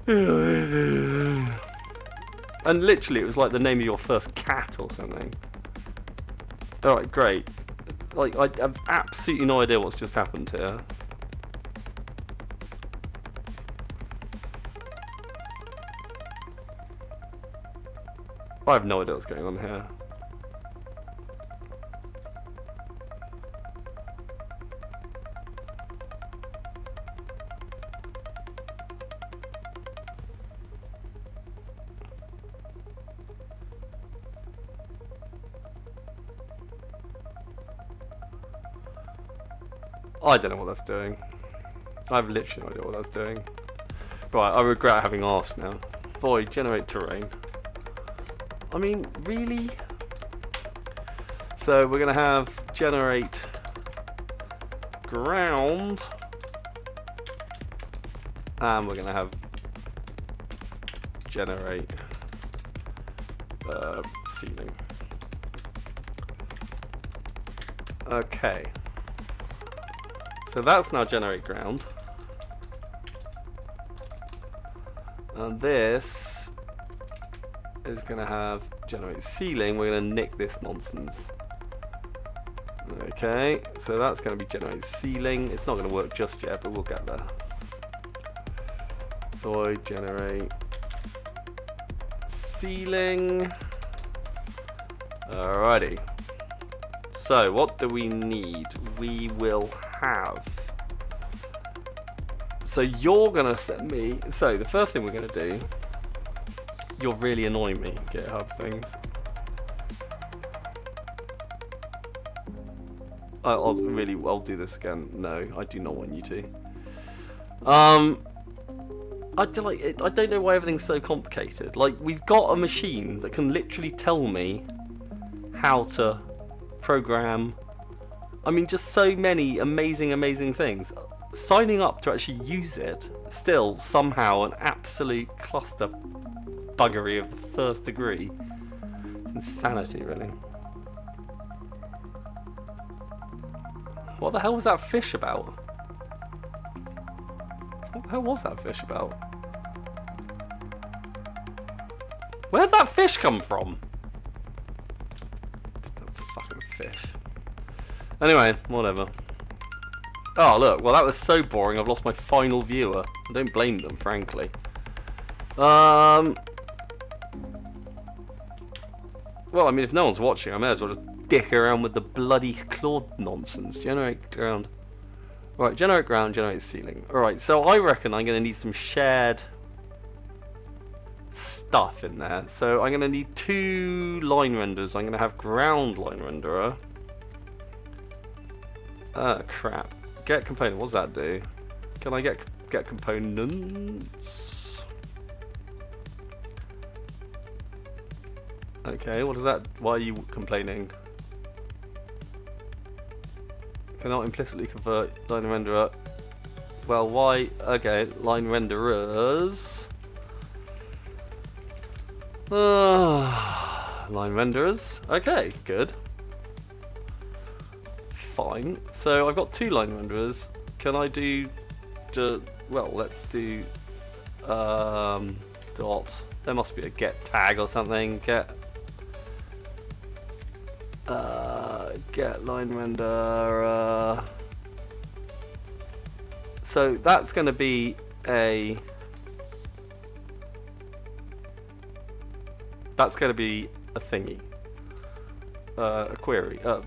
Speaker 1: And literally, it was like the name of your first cat or something. Alright, great. Like, I have absolutely no idea what's just happened here. I have no idea what's going on here. I don't know what that's doing. I have literally no idea what that's doing. Right, I regret having asked now. Void, generate terrain. I mean, really? So we're going to have generate ground. And we're going to have generate ceiling. Okay. So that's now generate ground. And this is going to have generate ceiling. We're going to nick this nonsense. Okay, so that's going to be generate ceiling. It's not going to work just yet, but we'll get there. Void generate ceiling. Alrighty. So what do we need? We will have. So you're gonna send me. So the first thing we're gonna do. You're really annoying me, GitHub things. I'll do this again. No, I do not want you to. I don't know why everything's so complicated. Like, we've got a machine that can literally tell me how to program. I mean, just so many amazing things. Signing up to actually use it, still somehow an absolute cluster buggery of the first degree. It's insanity, really. What the hell was that fish about? What the hell was that fish about? Where'd that fish come from? Fucking fish. Anyway, whatever. Oh, look. Well, that was so boring, I've lost my final viewer. I don't blame them, frankly. Well, I mean, if no one's watching, I may as well just dick around with the bloody Claude nonsense. Generate ground. Right, generate ground, generate ceiling. Alright, so I reckon I'm going to need some shared stuff in there. So I'm going to need 2 line renders. I'm going to have ground line renderer. Crap. Get component. What does that do? Can I get components? Okay, what is that? Why are you complaining? Cannot implicitly convert line renderer. Well, why? Okay, line renderers. Line renderers. Okay, good. Fine. So I've got 2 line renderers. Can I do? Well, let's do. Dot. There must be a get tag or something. Get line render. So that's going to be a. That's going to be a thingy. A query. Oh,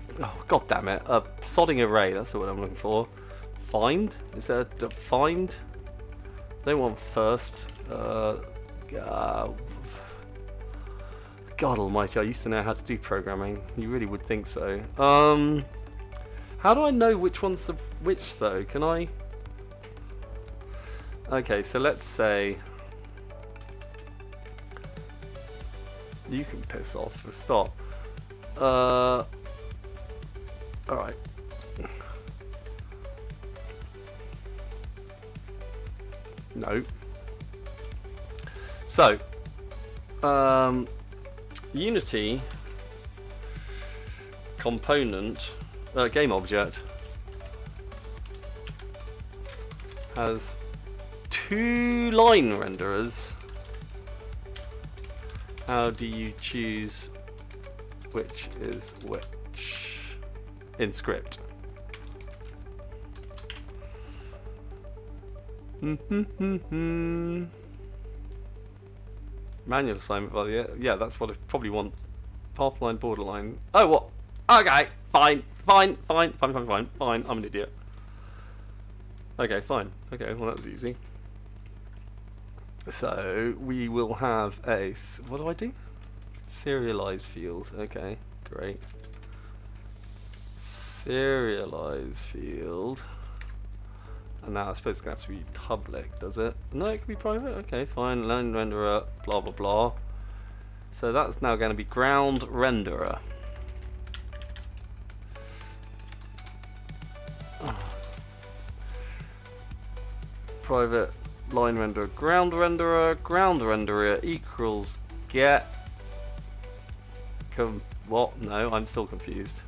Speaker 1: god damn it. A sodding array. That's what I'm looking for. Find. Is there a find? I don't want first. God almighty, I used to know how to do programming. You really would think so. How do I know which one's the which though? Can I? Okay, so let's say you can piss off for a start. Alright. No. So, Unity component game object has 2 line renderers. How do you choose which is which in script? Manual assignment by the yeah, that's what I probably want. Pathline, borderline. Oh, what? Okay, fine. I'm an idiot. Okay, fine. Okay, well that was easy. So we will have a what do I do? Serialize field. Okay, great. Serialize field. And now I suppose it's going to have to be public, does it? No, it can be private? Okay, fine. Line renderer, blah, blah, blah. So that's now going to be ground renderer. Private line renderer, ground renderer equals get. What? No, I'm still confused.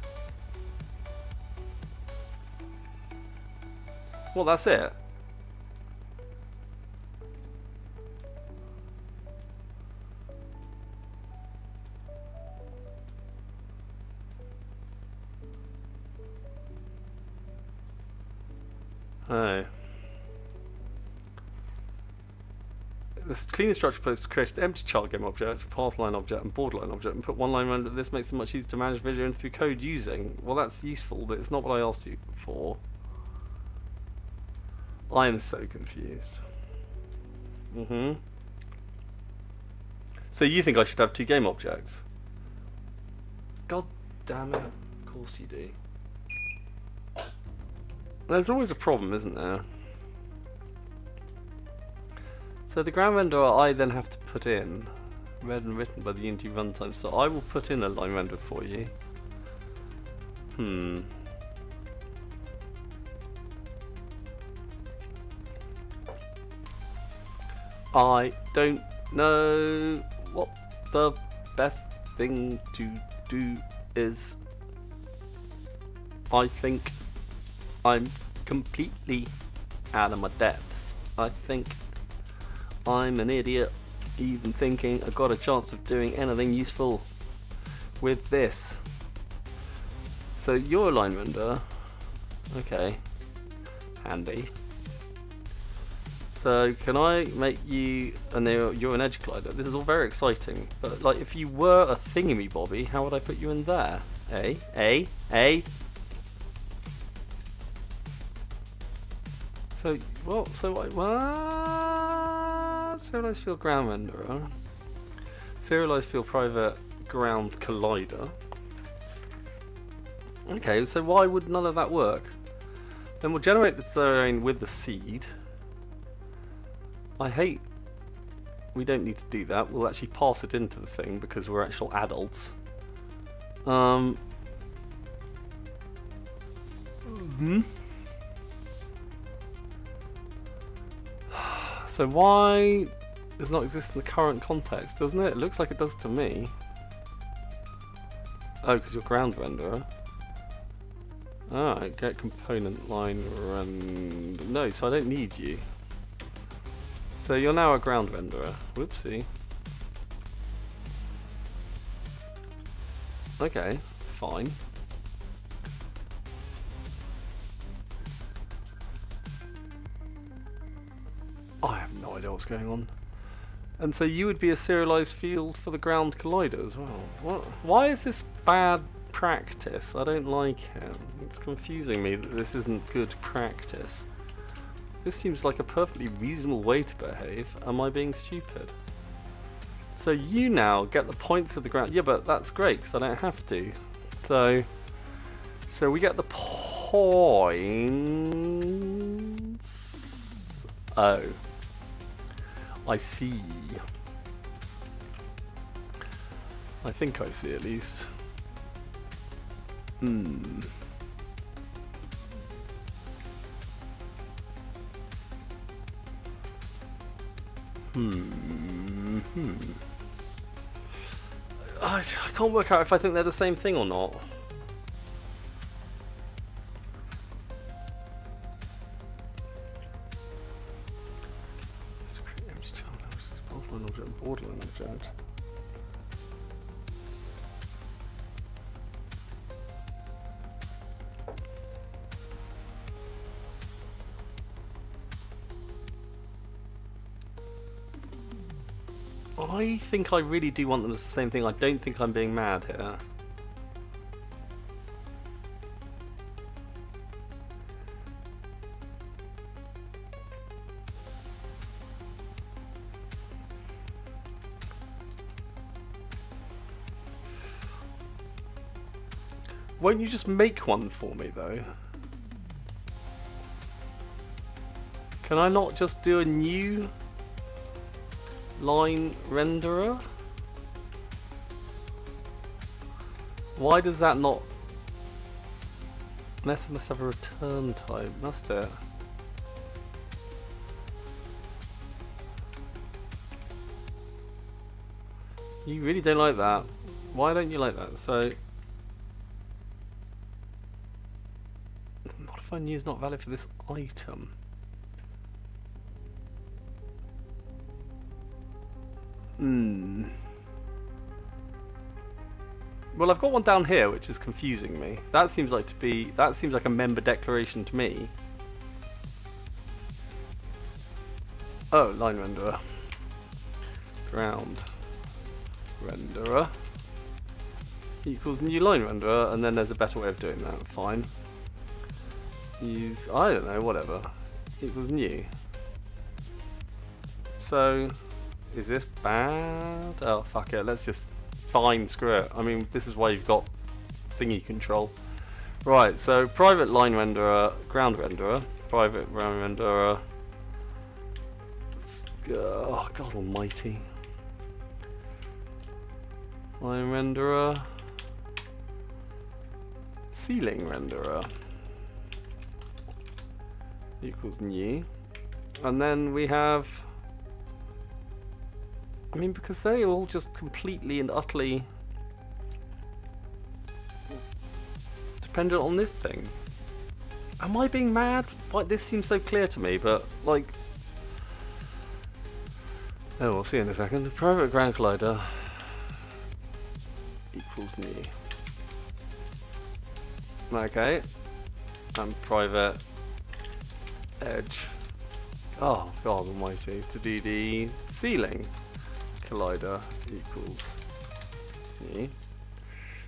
Speaker 1: Well, that's it. Oh. This clean structure post created empty child game object, pathline object, and borderline object, and put one line render. This makes it much easier to manage video through code using. Well, that's useful, but it's not what I asked you for. I am so confused. So you think I should have 2 game objects? God damn it. Of course you do. There's always a problem, isn't there? So the ground renderer I then have to put in, read and written by the Unity runtime, so I will put in a line render for you. I don't know what the best thing to do is. I think I'm completely out of my depth. I think I'm an idiot even thinking I got a chance of doing anything useful with this. So your line render, okay, handy. So can I make you, and you're an edge collider. This is all very exciting, but like if you were a Thingamibob, how would I put you in there? So what? So what? Serialized field ground renderer. Serialized field private ground collider. Okay, so why would none of that work? Then we'll generate the terrain with the seed. I hate. We don't need to do that. We'll actually pass it into the thing because we're actual adults. So why does not exist in the current context, doesn't it? It looks like it does to me. Oh, because you're ground renderer. Ah, get component line render. No, so I don't need you. So you're now a ground renderer. Whoopsie. Okay, fine. I have no idea what's going on. And so you would be a serialized field for the ground collider as well. What? Why is this bad practice? I don't like it. It's confusing me that this isn't good practice. This seems like a perfectly reasonable way to behave. Am I being stupid? So you now get the points of the ground. Yeah, but that's great because I don't have to. So we get the points. Oh. I see. I think I see at least. Hmm. I can't work out if I think they're the same thing or not. Borderline object. I think I really do want them as the same thing. I don't think I'm being mad here. Won't you just make one for me though? Can I not just do a new line renderer? Why does that not? Method must have a return type, must it? You really don't like that. Why don't you like that? So modify new is not valid for this item. Well, I've got one down here which is confusing me. That seems like a member declaration to me. Oh, line renderer. Ground renderer equals new line renderer, and then there's a better way of doing that. Fine. Use, I don't know, whatever. Equals new. So is this bad? Oh fuck it, let's just, fine, screw it. I mean, this is why you've got thingy control. Right, so private line renderer, ground renderer, private ground renderer. Oh god almighty. Line renderer, ceiling renderer equals new. And then we have, I mean, because they all just completely and utterly dependent on this thing. Am I being mad? Like, this seems so clear to me, but like, oh, we'll see in a second. Private ground collider equals new. Okay, and private edge. Oh god almighty, to do the ceiling collider equals new.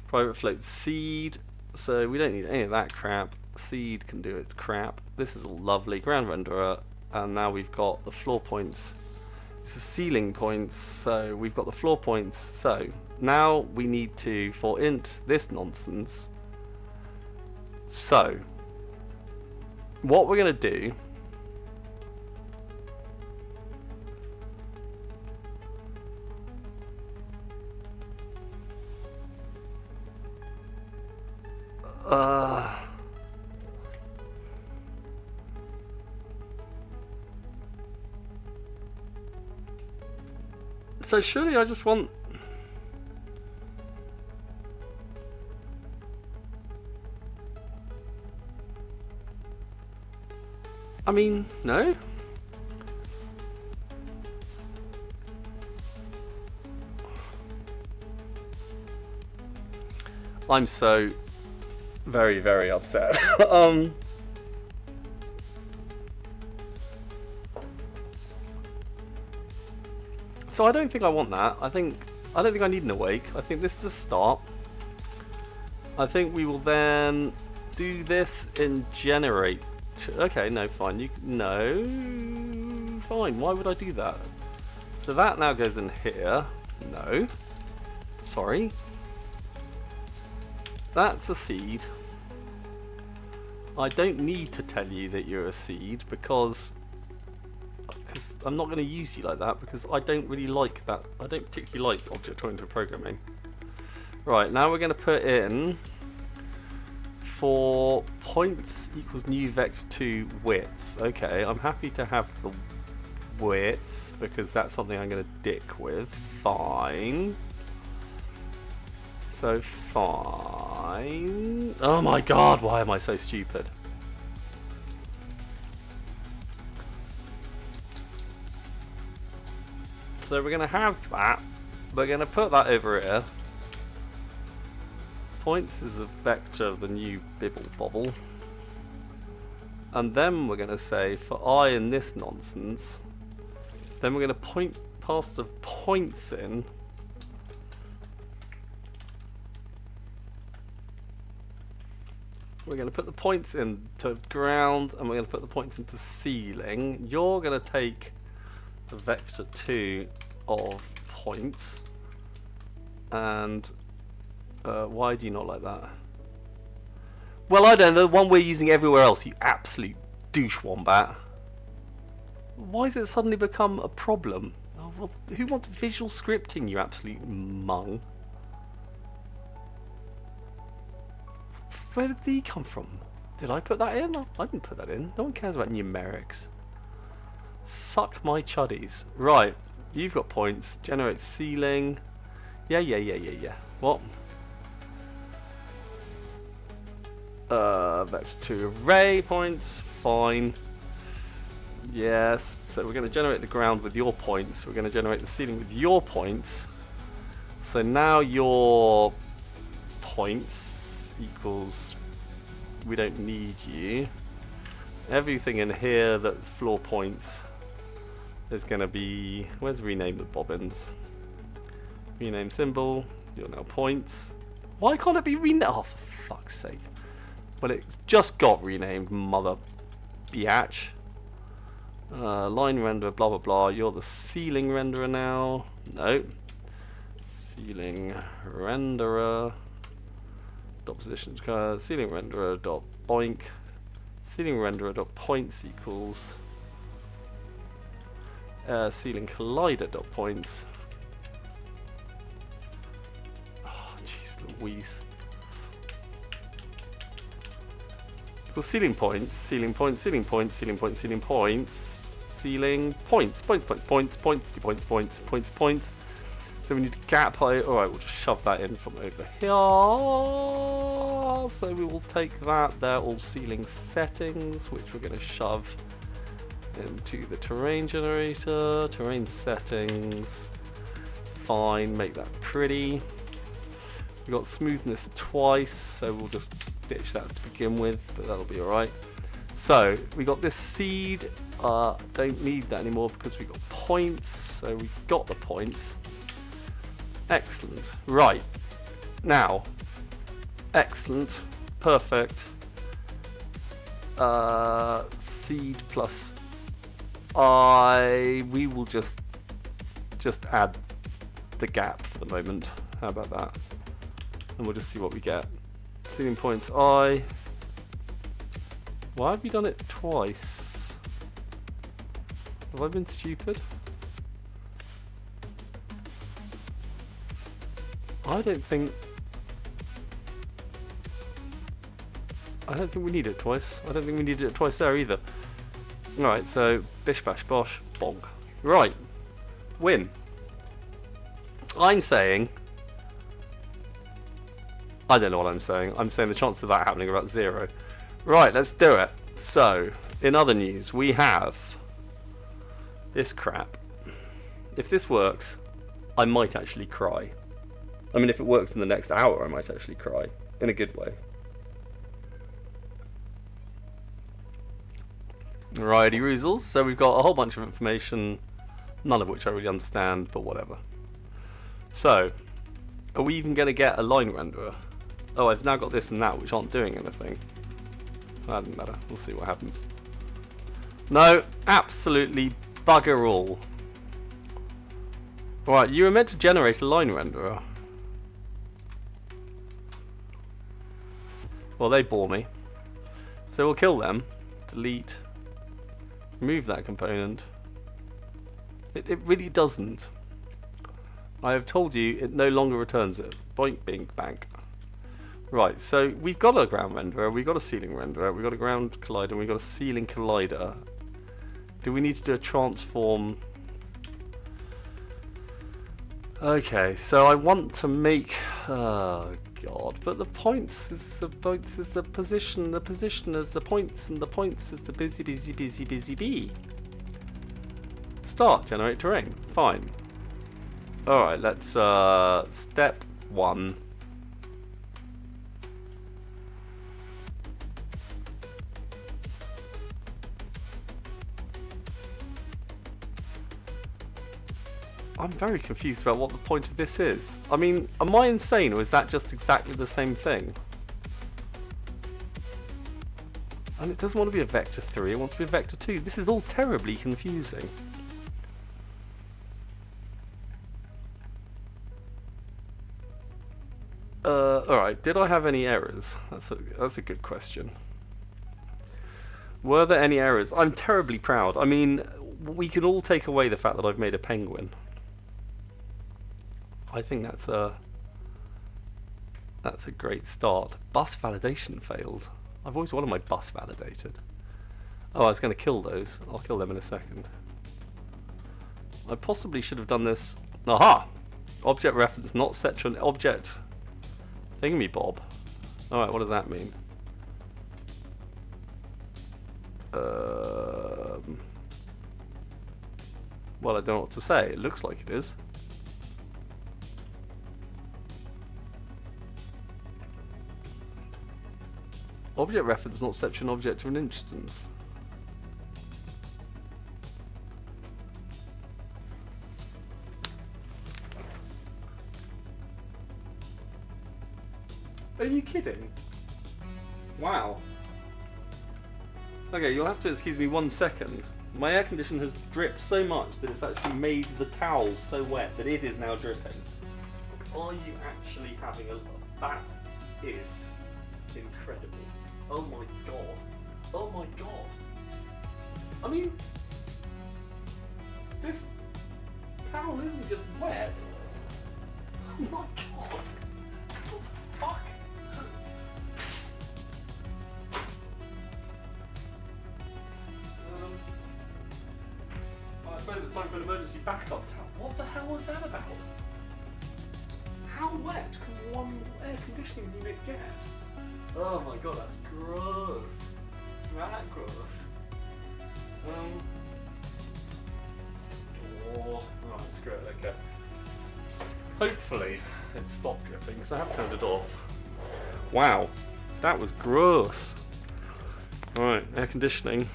Speaker 1: Private float seed, so we don't need any of that crap. Seed can do its crap. This is all lovely. Ground renderer, and now we've got the floor points. This is ceiling points, so we've got the floor points. So now we need to, for int this nonsense. So what we're going to do so surely I just want, I mean, no? I'm so very, very upset. So I don't think I want that. I don't think I need an awake. I think this is a start. I think we will then do this in generate. Okay, no, fine. No, fine. Why would I do that? So that now goes in here. No, sorry. That's a seed. I don't need to tell you that you're a seed because because I'm not going to use you like that, because I don't really like that. I don't particularly like object-oriented programming. Right, now we're going to put in for points equals new vector 2 width. Okay, I'm happy to have the width because that's something I'm going to dick with. Fine. So fine. Oh my god, why am I so stupid? So we're going to have that. We're going to put that over here. Points is a vector of the new bibble bobble. And then we're going to say for I in this nonsense, then we're going to pass the points in. We're going to put the points into ground, and we're going to put the points into ceiling. You're going to take the vector 2 of points, and why do you not like that? Well, I don't know, the one we're using everywhere else, you absolute douche wombat. Why has it suddenly become a problem? Oh, well, who wants visual scripting, you absolute mung? Where did the come from? Did I put that in? I didn't put that in. No one cares about numerics. Suck my chuddies. Right, you've got points. Generate ceiling. Yeah. What? Vector 2 array points. Fine. Yes. So we're going to generate the ground with your points. We're going to generate the ceiling with your points. So now your points equals, we don't need you. Everything in here that's floor points is going to be, where's rename the bobbins? Rename symbol, you're now points. Why can't it be renamed? Oh, for fuck's sake. Well, it's just got renamed, mother biatch. Line renderer, blah blah blah. You're the ceiling renderer now. No. Ceiling renderer. Dot position. Ceiling renderer dot boink. Ceiling renderer dot points equals. Ceiling collider dot points. Oh, jeez Louise. Equals ceiling points, ceiling points, ceiling points, ceiling points, ceiling points, ceiling points, points. So we need a gap height. Alright, we'll just shove that in from over here. So we will take that. They're all ceiling settings, which we're going to shove into the terrain generator. Terrain settings. Fine, make that pretty. We got smoothness twice, so we'll just ditch that to begin with, but that'll be alright. So we got this seed. Don't need that anymore because we got points. So we got the points. Excellent. Right. Now. Excellent. Perfect. Seed plus we will just add the gap for the moment. How about that? And we'll just see what we get. Ceiling points Why have you done it twice? Have I been stupid? I don't think we need it twice. I don't think we needed it twice there either. Alright, so bish bash bosh, bonk. Right. Win. I'm saying, I don't know what I'm saying. I'm saying the chance of that happening are about 0. Right, let's do it. So, in other news, we have this crap. If this works, I might actually cry. I mean, if it works in the next hour, I might actually cry. In a good way. Righty roozles. So we've got a whole bunch of information, none of which I really understand, but whatever. So, are we even going to get a line renderer? Oh, I've now got this and that, which aren't doing anything. That doesn't matter. We'll see what happens. No, absolutely bugger all. Alright, you were meant to generate a line renderer. Well, they bore me. So we'll kill them. Delete. Remove that component. It really doesn't. I have told you it no longer returns it. Boink, bink, bank. Right, so we've got a ground renderer, we've got a ceiling renderer, we've got a ground collider, and we've got a ceiling collider. Do we need to do a transform? Okay, so I want to make... Oh god, but the points is the position, the position is the points, and the points is the busy bee. Start, generate terrain. Fine. Alright, let's step 1. I'm very confused about what the point of this is. I mean, am I insane, or is that just exactly the same thing? And it doesn't want to be a vector 3, it wants to be a vector 2. This is all terribly confusing. Alright, did I have any errors? That's a good question. Were there any errors? I'm terribly proud. I mean, we can all take away the fact that I've made a penguin. I think that's a great start. Bus validation failed. I've always wanted my bus validated. Oh, I was going to kill those. I'll kill them in a second. I possibly should have done this. Aha! Object reference not set to an object. Thingamibob. Alright, what does that mean? Well, I don't know what to say. It looks like it is. Object reference not set to an object or an instance. Are you kidding? Wow. Okay, you'll have to excuse me 1 second. My air conditioner has dripped so much that it's actually made the towels so wet that it is now dripping. Are you actually having a look? That is incredible. Oh my god. Oh my god. I mean, this towel isn't just wet. Oh my god. What the fuck? I suppose it's time for an emergency backup towel. What the hell was that about? How wet can one air conditioning unit get? Oh my god, that's gross. That gross. Oh, right, screw it, okay. Hopefully it stopped dripping because I have turned it off. Wow, that was gross. Alright, air conditioning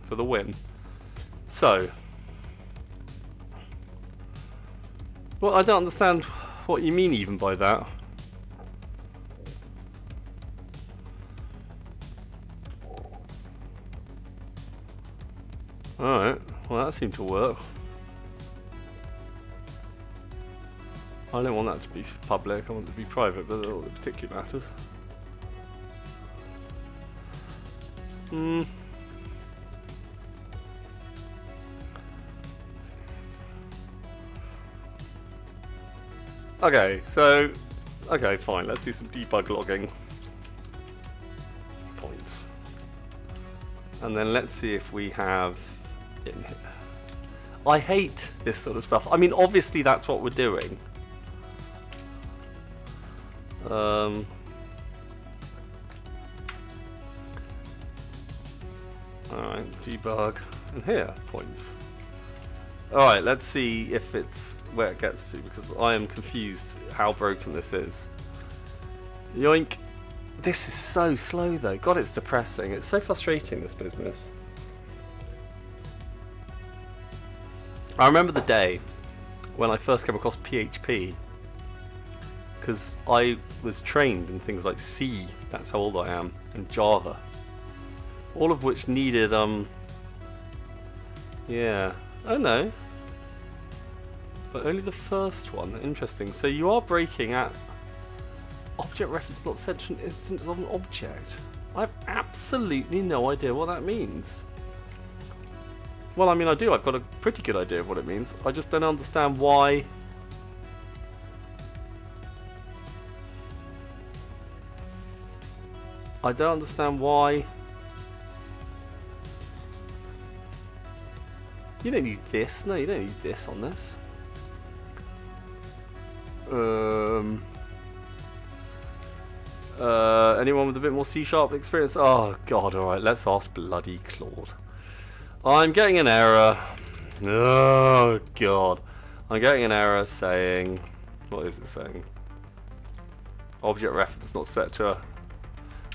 Speaker 1: for the win. So, well, I don't understand what you mean even by that. Alright, well that seemed to work. I don't want that to be public, I want it to be private, but it particularly matters. Okay, so, okay, fine, let's do some debug logging. Points. And then let's see if we have in here. I hate this sort of stuff. I mean, obviously that's what we're doing. Alright, debug, and here, points. Alright, let's see if it's where it gets to, because I am confused how broken this is. Yoink. This is so slow though. God, it's depressing. It's so frustrating, this business. I remember the day when I first came across PHP, because I was trained in things like C, that's how old I am, and Java. All of which needed, yeah, oh no. But only the first one, interesting. So you are breaking at object reference not set to an instance of an object. I have absolutely no idea what that means. Well, I mean, I do. I've got a pretty good idea of what it means. I just don't understand why. I don't understand why. You don't need this. No, you don't need this on this. Anyone with a bit more C# experience? Oh god, alright, let's ask bloody Claude. I'm getting an error. Oh god. I'm getting an error saying... What is it saying? Object reference not set to...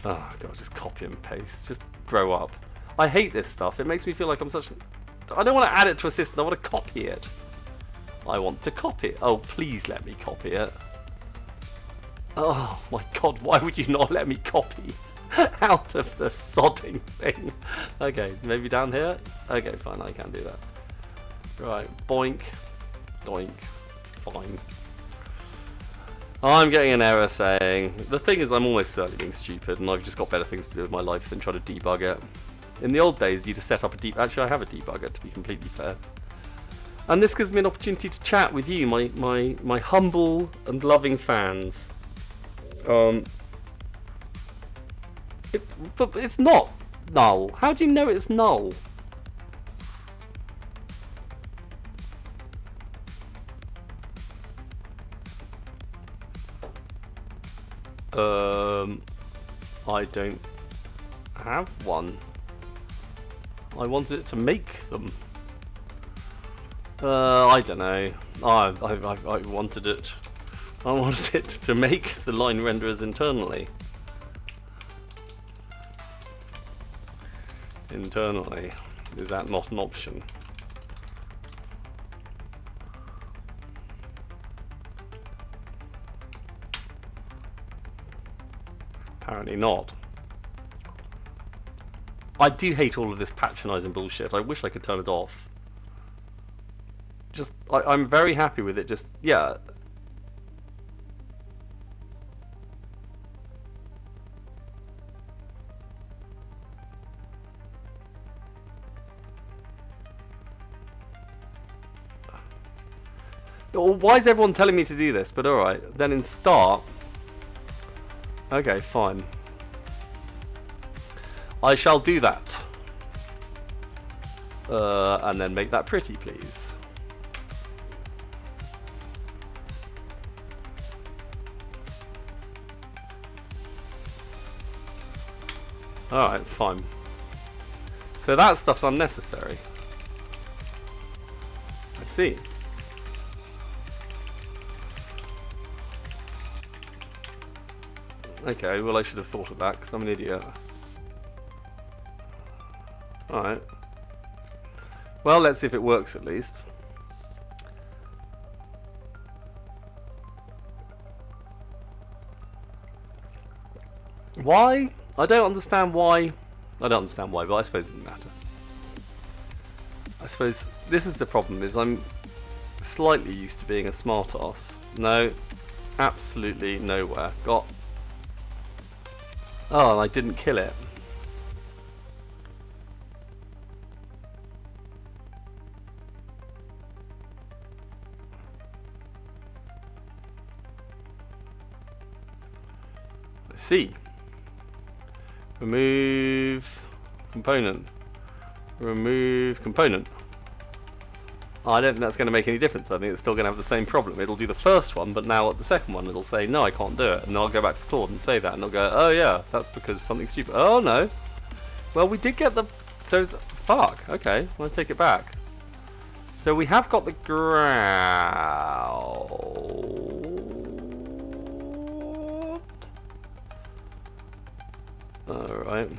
Speaker 1: Oh god, just copy and paste. Just grow up. I hate this stuff. It makes me feel like I'm such... I don't want to add it to a system. I want to copy it. I want to copy it. Oh, please let me copy it. Oh my god, why would you not let me copy out of the sodding thing? Okay, maybe down here? Okay, fine, I can do that. Right, boink, doink, fine. I'm getting an error saying... The thing is, I'm almost certainly being stupid, and I've just got better things to do with my life than try to debug it. In the old days, you just set up a Actually, I have a debugger, to be completely fair. And this gives me an opportunity to chat with you, my humble and loving fans. But it's not null. How do you know it's null? I don't have one. I wanted it to make them. I don't know. I wanted it. I wanted it to make the line renderers internally. Internally. Is that not an option? Apparently not. I do hate all of this patronising bullshit. I wish I could turn it off. Just, I'm very happy with it. Just, yeah. Why is everyone telling me to do this? But alright, then in start... Okay, fine. I shall do that. And then make that pretty, please. Alright, fine. So that stuff's unnecessary. I see. Okay, well I should have thought of that because I'm an idiot. Alright. Well, let's see if it works at least. Why? I don't understand why. I don't understand why, but I suppose it doesn't matter. I suppose this is the problem, is I'm slightly used to being a smartass. No, absolutely nowhere. Got... Oh, and I didn't kill it. Let's see. Remove component. Remove component. I don't think that's going to make any difference. I think it's still going to have the same problem. It'll do the first one, but now at the second one it'll say, no, I can't do it. And I'll go back to Claude and say that, and they'll go, oh yeah, that's because something's stupid. Oh no. Well, we did get the... So, fuck. Okay, I'll take it back. So we have got the ground. Alright.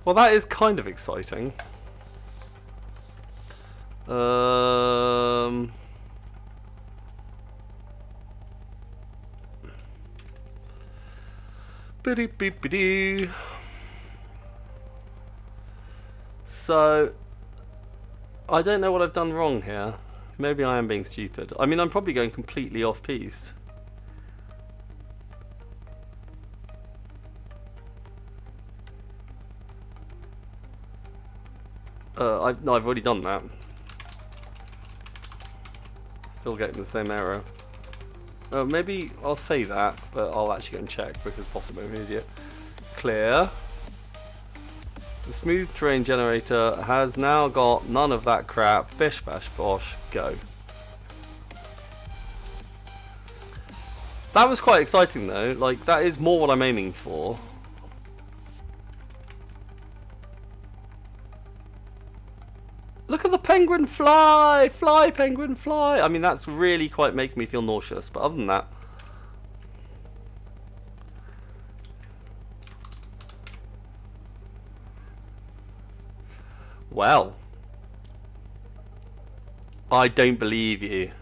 Speaker 1: Well, that is kind of exciting. So, I don't know what I've done wrong here. Maybe I am being stupid. I mean, I'm probably going completely off-piste. I've already done that. Still getting the same error. Maybe I'll say that, but I'll actually go and check because possibly I'm an idiot. Clear. The smooth terrain generator has now got none of that crap. Bish bash bosh, go. That was quite exciting though. Like, that is more what I'm aiming for. Look at the penguin fly! Fly, penguin, fly! I mean, that's really quite making me feel nauseous, but other than that... Well. I don't believe you.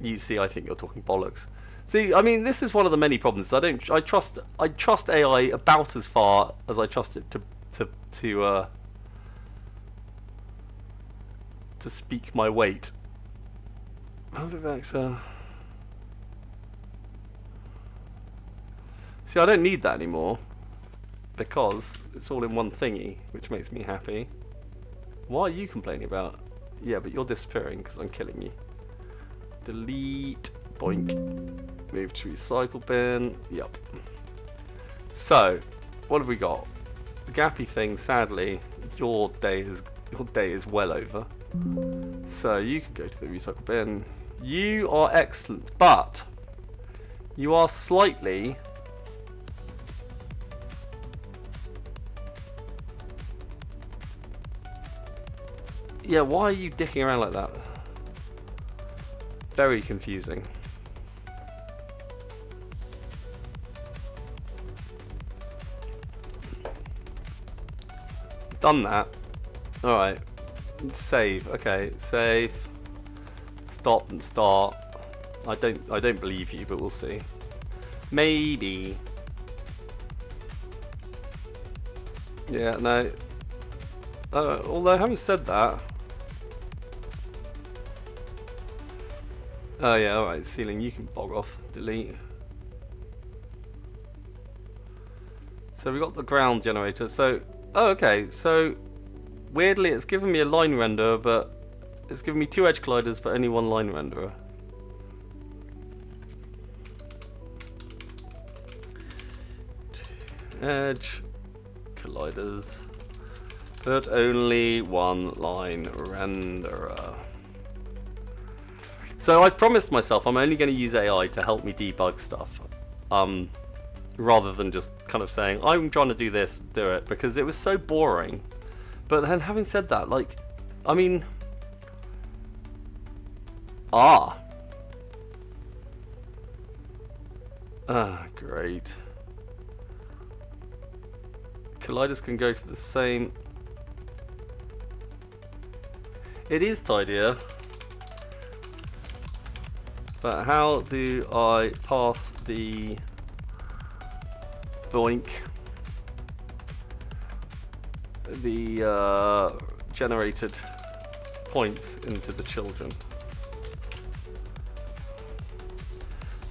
Speaker 1: You see, I think you're talking bollocks. See, I mean, this is one of the many problems. I trust AI about as far as I trust it to speak my weight. Motive vector. See, I don't need that anymore because it's all in one thingy, which makes me happy. What are you complaining about? Yeah, but you're disappearing because I'm killing you. Delete. Boink. Move to recycle bin. Yep. So, what have we got? The gappy thing, sadly, your day is well over. So you can go to the recycle bin. You are excellent, but you are slightly yeah, why are you dicking around like that? Very confusing. Done that. Alright. Save. Okay, save. Stop and start. I don't believe you, but we'll see. Maybe. Yeah, no. Although having said that. Oh yeah, alright, ceiling, you can bog off. Delete. So we got the ground generator. So, oh okay, so weirdly it's given me a line renderer, but it's given me 2 edge colliders but only 1 line renderer. Edge colliders, but only 1 line renderer. So I've promised myself I'm only going to use AI to help me debug stuff, rather than just kind of saying I'm trying to do this, do it, because it was so boring. But then having said that, like, I mean, great. Colliders can go to the same. It is tidier. But how do I pass the boink, the generated points into the children?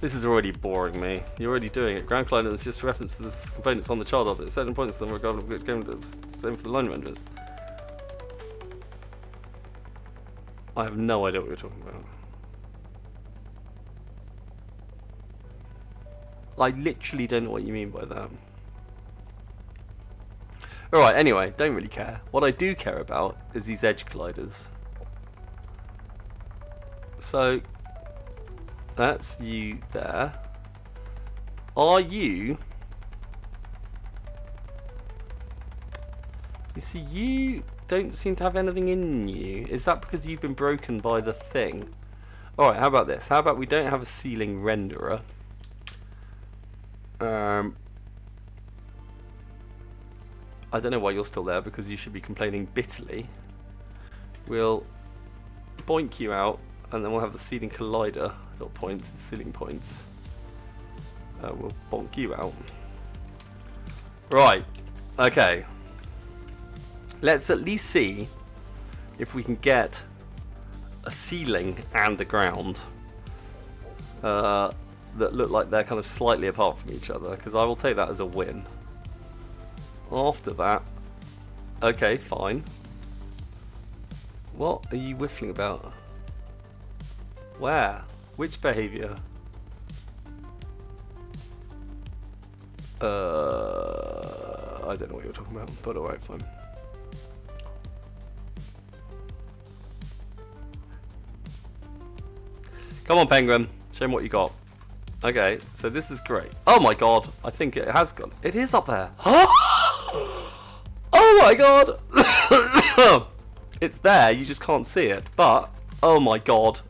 Speaker 1: This is already boring me. You're already doing it. Ground collider is just reference to the components on the child object. Certain points then regardless of game, same for the line renderers. I have no idea what you're talking about. I literally don't know what you mean by that. Alright, anyway, don't really care. What I do care about is these edge colliders. So, that's you there. Are you... You see, you don't seem to have anything in you. Is that because you've been broken by the thing? Alright, how about this? How about we don't have a ceiling renderer? I don't know why you're still there, because you should be complaining bitterly. We'll boink you out, and then we'll have the ceiling collider. Dot points, ceiling points. We'll bonk you out. Right. Okay. Let's at least see if we can get a ceiling and a ground that look like they're kind of slightly apart from each other, because I will take that as a win. After that, okay, fine. What are you whiffling about? Where? Which behaviour? I don't know what you're talking about, but alright, fine. Come on, Penguin. Show me what you got. Okay, so this is great. Oh my god, I think it has gone. It is up there. Oh my god! It's there, you just can't see it. But, oh my god.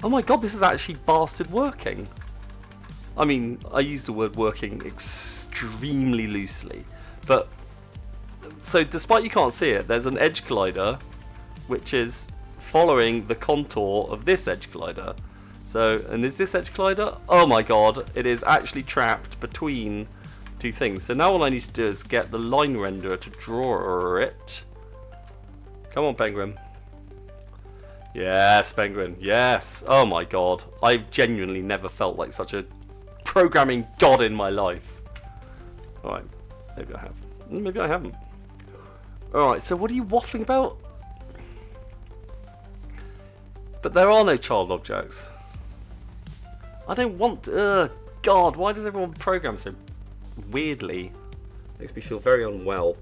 Speaker 1: Oh my god, this is actually bastard working. I mean, I use the word working extremely loosely. But, so despite you can't see it, there's an edge collider which is following the contour of this edge collider. So, and is this edge collider? Oh my god, it is actually trapped between two things. So now all I need to do is get the line renderer to draw it. Come on, Penguin. Yes, Penguin, yes. Oh my god, I've genuinely never felt like such a programming god in my life. Alright, maybe I have. Maybe I haven't. Alright, so what are you waffling about? But there are no child objects. I don't want to, god, why does everyone program so weirdly? Makes me feel very unwell.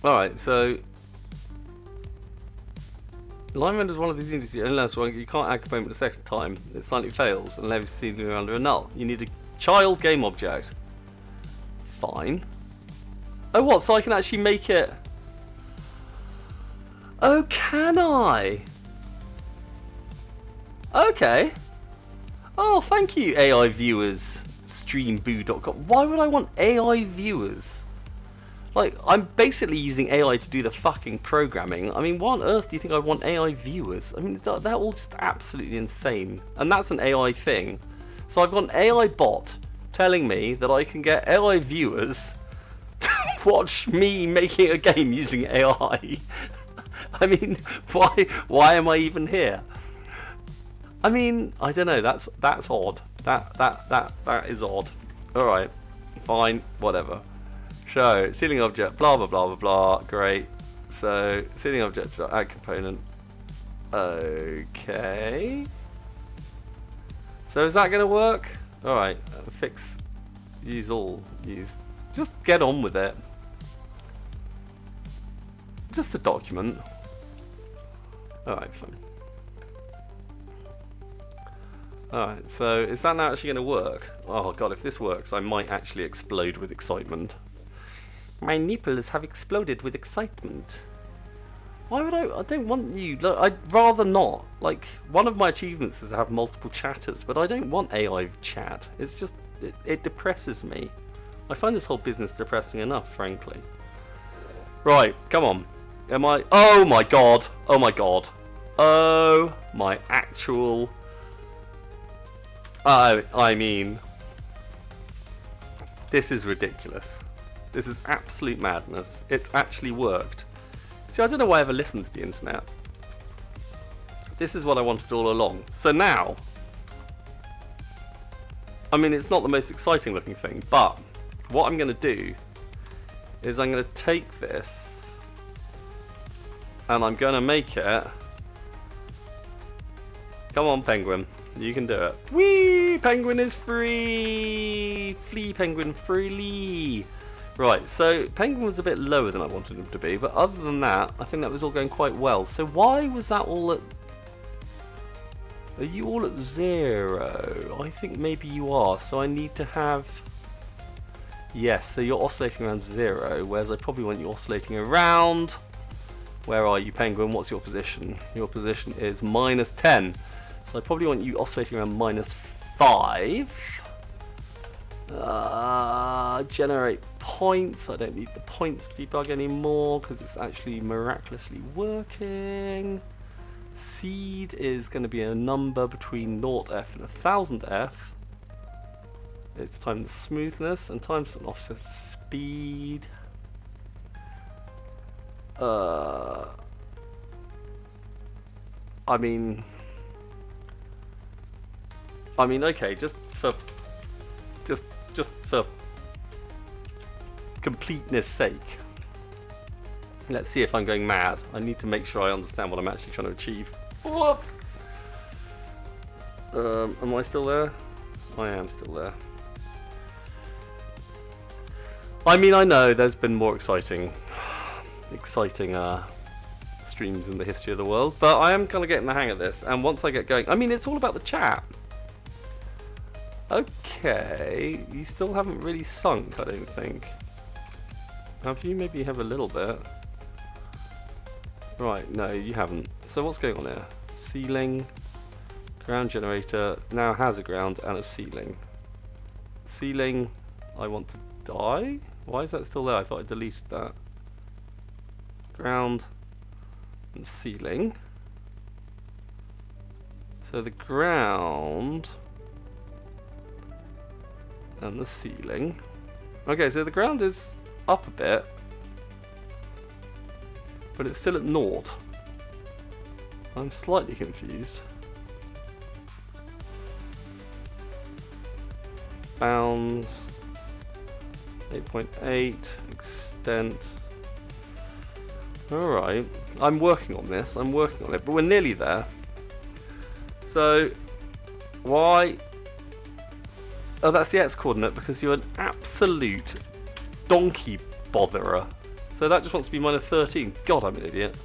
Speaker 1: Alright, so line render is one of these things unless you can't add component a second time. It slightly fails and leaves you under a null. You need a child game object. Fine. Oh what, so I can actually make it. Oh, can I? Okay. Oh, thank you, AI viewers. Streamboo.com. Why would I want AI viewers? Like, I'm basically using AI to do the fucking programming. I mean, why on earth do you think I want AI viewers? I mean, they're all just absolutely insane. And that's an AI thing. So I've got an AI bot telling me that I can get AI viewers to watch me making a game using AI. I mean, why am I even here? I mean, I don't know. That's odd. That is odd. All right, fine, whatever. Show ceiling object. Blah blah blah blah blah. Great. So ceiling object add component. Okay. So is that gonna work? All right. Fix. Use all. Use. Just get on with it. Just a document. Alright, fine. Alright, so is that now actually going to work? Oh god, if this works, I might actually explode with excitement. My nipples have exploded with excitement. Why would I don't want you... Look, I'd rather not. Like, one of my achievements is to have multiple chatters, but I don't want AI chat. It's just... It depresses me. I find this whole business depressing enough, frankly. Right, come on. Am I... Oh my god! Oh my god. Oh my actual... I mean... This is ridiculous. This is absolute madness. It's actually worked. See, I don't know why I ever listened to the internet. This is what I wanted all along. So now... I mean, it's not the most exciting looking thing, but what I'm going to do is I'm going to take this and I'm going to make it... Come on, Penguin. You can do it. Whee! Penguin is free! Flee, Penguin, freely! Right, so Penguin was a bit lower than I wanted him to be, but other than that, I think that was all going quite well. So why was that all at... Are you all at 0? I think maybe you are, so I need to have... Yes, so you're oscillating around 0, whereas I probably want you oscillating around... Where are you, Penguin? What's your position? Your position is -10. So I probably want you oscillating around -5. Generate points. I don't need the points debug anymore because it's actually miraculously working. Seed is going to be a number between 0f and 1000f. It's times the smoothness and times an offset speed. I mean, okay, just for completeness sake, let's see if I'm going mad. I need to make sure I understand what I'm actually trying to achieve. Whoop! Am I still there? I am still there. I mean, I know there's been more exciting streams in the history of the world, but I am kind of getting the hang of this, and once I get going, I mean, it's all about the chat. Okay, you still haven't really sunk, I don't think. Have you? Maybe you have a little bit. Right, no, you haven't. So what's going on here? Ceiling, ground generator, now has a ground and a ceiling. Ceiling, I want to die? Why is that still there? I thought I deleted that. Ground and ceiling. So the ground and the ceiling. Okay, so the ground is up a bit, but it's still at naught. I'm slightly confused. Bounds 8.8 extent. Alright, I'm working on this, I'm working on it, but we're nearly there. So, why? Oh, that's the X coordinate because you're an absolute donkey botherer. So that just wants to be minus 13. God, I'm an idiot.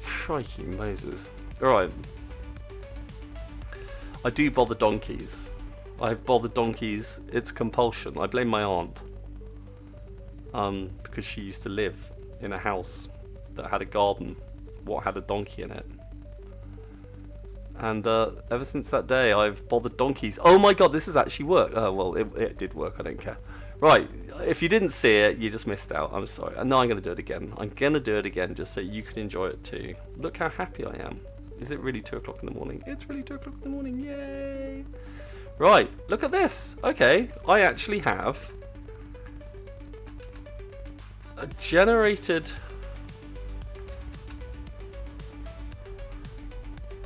Speaker 1: Crikey Moses. Alright. I do bother donkeys. I bother donkeys. It's compulsion. I blame my aunt. Because she used to live in a house that had a garden what had a donkey in it. And ever since that day, I've bothered donkeys. Oh my god, this has actually worked. Oh, well, it did work. I don't care. Right, if you didn't see it, you just missed out. I'm sorry. No, I'm going to do it again. I'm going to do it again just so you can enjoy it too. Look how happy I am. Is it really 2 o'clock in the morning? It's really 2 o'clock in the morning. Yay! Right, look at this. Okay, I actually have a generated...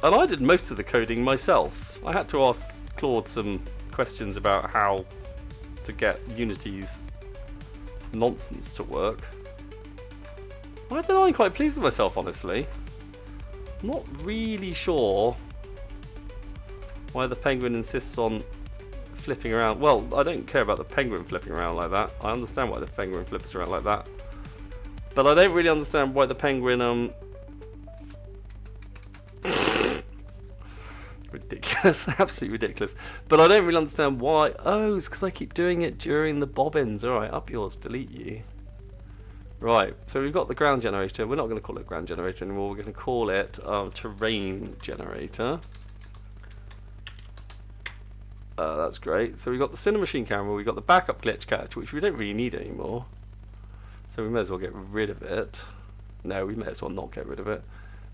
Speaker 1: And I did most of the coding myself. I had to ask Claude some questions about how to get Unity's nonsense to work. I don't know, I'm quite pleased with myself, honestly. I'm not really sure why the penguin insists on flipping around. Well, I don't care about the penguin flipping around like that. I understand why the penguin flips around like that. But I don't really understand why the penguin, ridiculous, absolutely ridiculous. But I don't really understand why. Oh, it's because I keep doing it during the bobbins. Alright, up yours, delete you. Right, so we've got the ground generator. We're not going to call it ground generator anymore. We're going to call it terrain generator. That's great. So we've got the Cinemachine camera. We've got the backup glitch catch, which we don't really need anymore. So we may as well get rid of it. No, we may as well not get rid of it.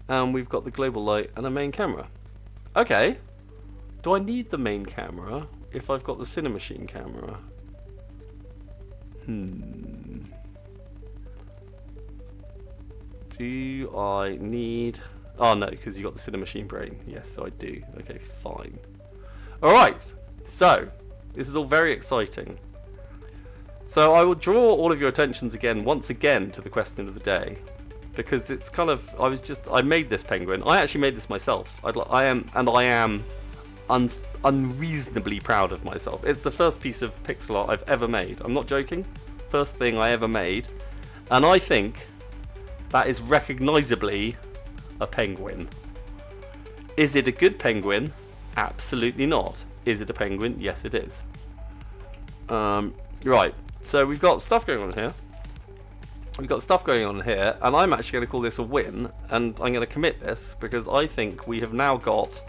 Speaker 1: And we've got the global light and a main camera. Okay. Do I need the main camera if I've got the Cinemachine camera? Do I need... Oh no, because you got the Cinemachine brain. Yes, so I do. Okay, fine. Alright, so this is all very exciting. So I will draw all of your attentions once again to the question of the day. Because it's kind of, I made this penguin. I actually made this myself. I am unreasonably proud of myself. It's the first piece of pixel art I've ever made. I'm not joking. First thing I ever made. And I think that is recognisably a penguin. Is it a good penguin? Absolutely not. Is it a penguin? Yes, it is. Right, so we've got stuff going on here. And I'm actually going to call this a win, and I'm going to commit this because I think we have now got.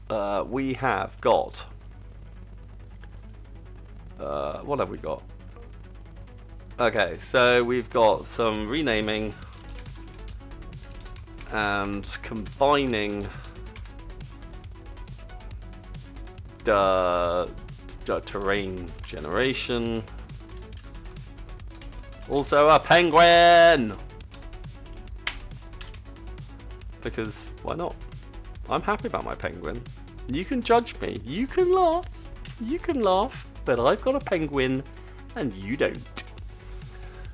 Speaker 1: What have we got? Okay, so we've got some renaming and combining the terrain generation, Also a penguin! Because, why not? I'm happy about my penguin. You can judge me. You can laugh. You can laugh. But I've got a penguin and you don't.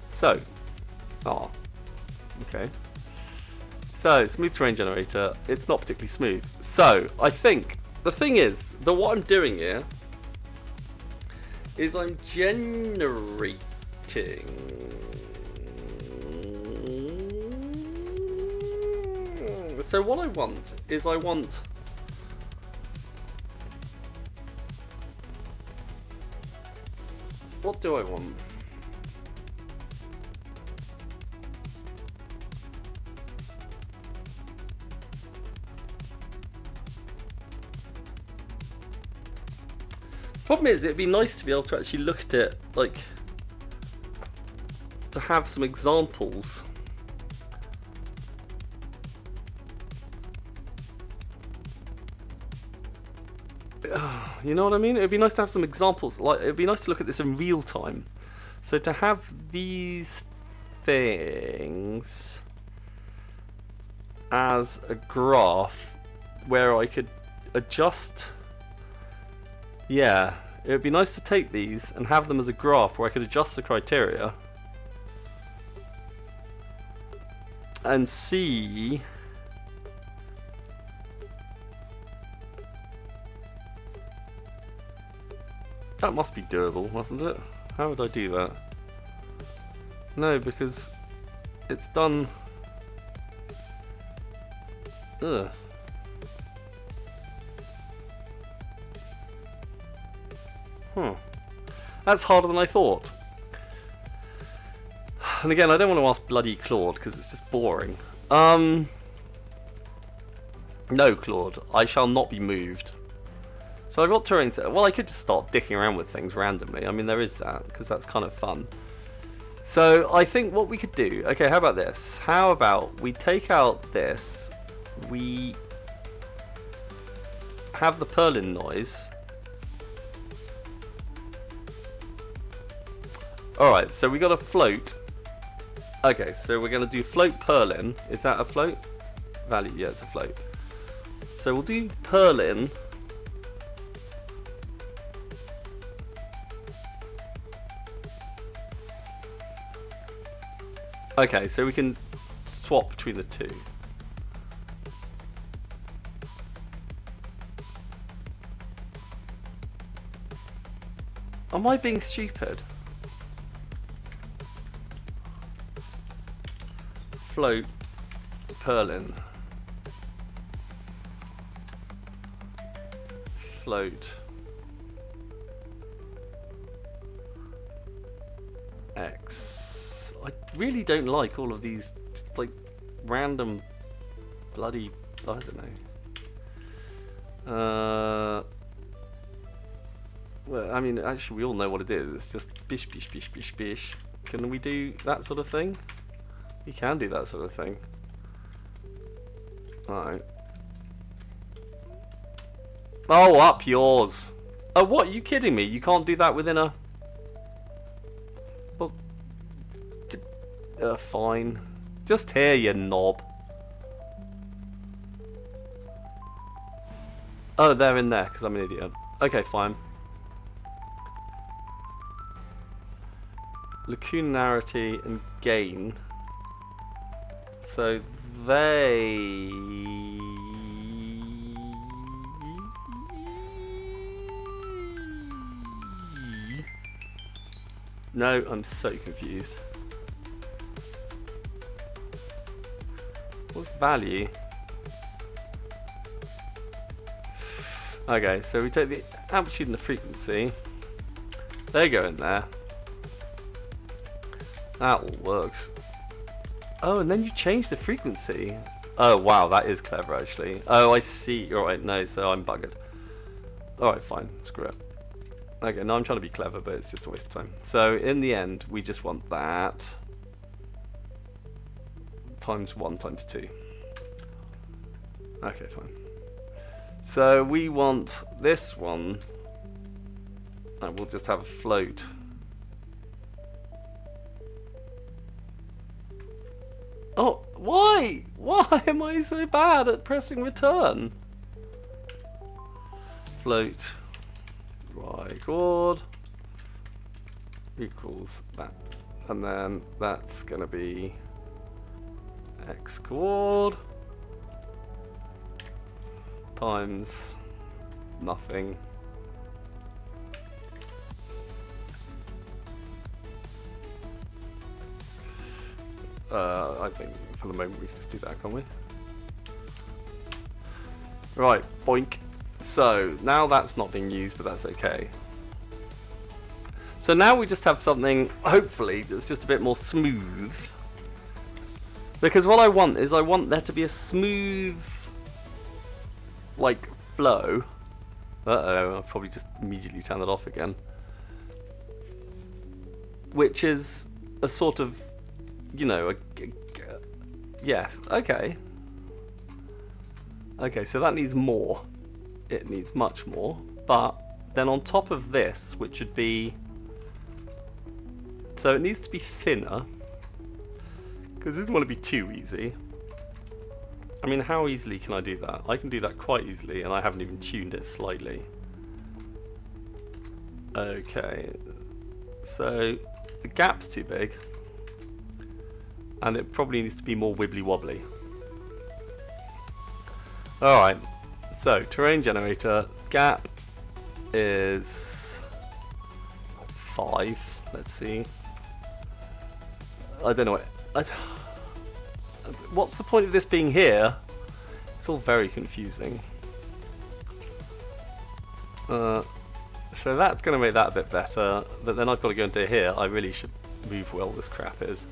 Speaker 1: So. Oh. Okay. So, smooth terrain generator. It's not particularly smooth. So, I think the thing is that what I'm doing here is I'm generating. So what I want is what do I want? Problem is, it'd be nice to be able to actually look at it, like, to have some examples. You know what I mean? It'd be nice to have some examples. Like, it'd be nice to look at this in real time. So to have these things as a graph where I could adjust. Yeah, it would be nice to take these and have them as a graph where I could adjust the criteria and see that must be doable, mustn't it? How would I do that? No, because it's done. Ugh. That's harder than I thought. And again, I don't want to ask bloody Claude because it's just boring. No, Claude, I shall not be moved. So I've got terrain set. Well, I could just start dicking around with things randomly. I mean, there is that because that's kind of fun. So I think what we could do. Okay, how about this? How about we take out this? We have the purlin noise. Alright, so we got a float. Okay, so we're going to do float purlin. Is that a float? Value, yeah, it's a float. So we'll do purlin. Okay, so we can swap between the two. Am I being stupid? Float purlin. Float X. I really don't like all of these just like random bloody, I don't know. Well, I mean, actually we all know what it is. It's just bish bish bish bish bish. Can we do that sort of thing? You can do that sort of thing. Alright. Oh, up yours. Oh, what? Are you kidding me? You can't do that within a... Well... fine. Just here, you knob. Oh, they're in there, because I'm an idiot. Okay, fine. Lacunarity and gain. So they... No, I'm so confused. What's value? Okay, so we take the amplitude and the frequency. They go in there. That all works. Oh, and then you change the frequency. Oh, wow, that is clever, actually. Oh, I see. You're right. No, so I'm buggered. Alright, fine. Screw it. Okay, now I'm trying to be clever, but it's just a waste of time. So, in the end, we just want that times 1 times 2. Okay, fine. So, we want this one. And we'll just have a float. Oh, why? Why am I so bad at pressing return? Float y chord equals that. And then that's going to be x chord times nothing. I think for the moment we can just do that, can't we? Right, boink. So now that's not being used, but that's okay. So now we just have something, hopefully, that's just a bit more smooth. Because what I want is I want there to be a smooth, like, flow. Uh-oh, I'll probably just immediately turn that off again. Which is a sort of, you know, yes, okay. Okay, so that needs more. It needs much more. But then on top of this, which would be... So it needs to be thinner. Because it doesn't want to be too easy. I mean, how easily can I do that? I can do that quite easily, and I haven't even tuned it slightly. Okay. So the gap's too big. And it probably needs to be more wibbly wobbly. Alright, so terrain generator, gap is 5, let's see. I don't know what's the point of this being here? It's all very confusing. So that's going to make that a bit better, but then I've got to go into here. I really should move where all this crap is.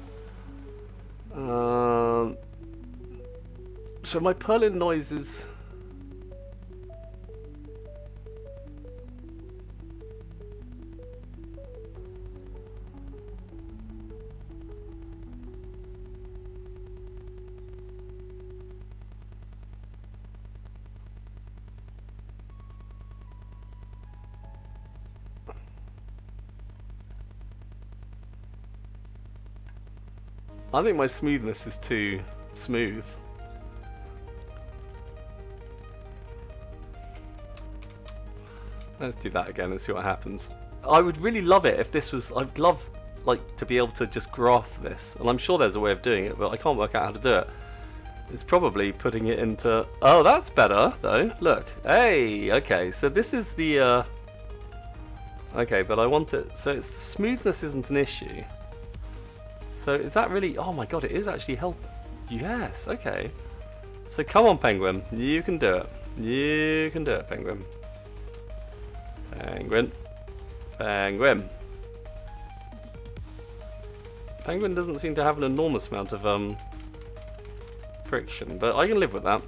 Speaker 1: So my Perlin noises. I think my smoothness is too smooth. Let's do that again and see what happens. I would really love it if this was... I'd love like to be able to just graph this. And I'm sure there's a way of doing it, but I can't work out how to do it. It's probably putting it into... Oh, that's better, though. Look. Hey, okay. So this is the... Okay, but I want it... So it's, smoothness isn't an issue. So is that really... Oh my god, it is actually help. Yes, okay. So come on, Penguin. You can do it. You can do it, Penguin. Penguin. Penguin. Penguin doesn't seem to have an enormous amount of friction, but I can live with that.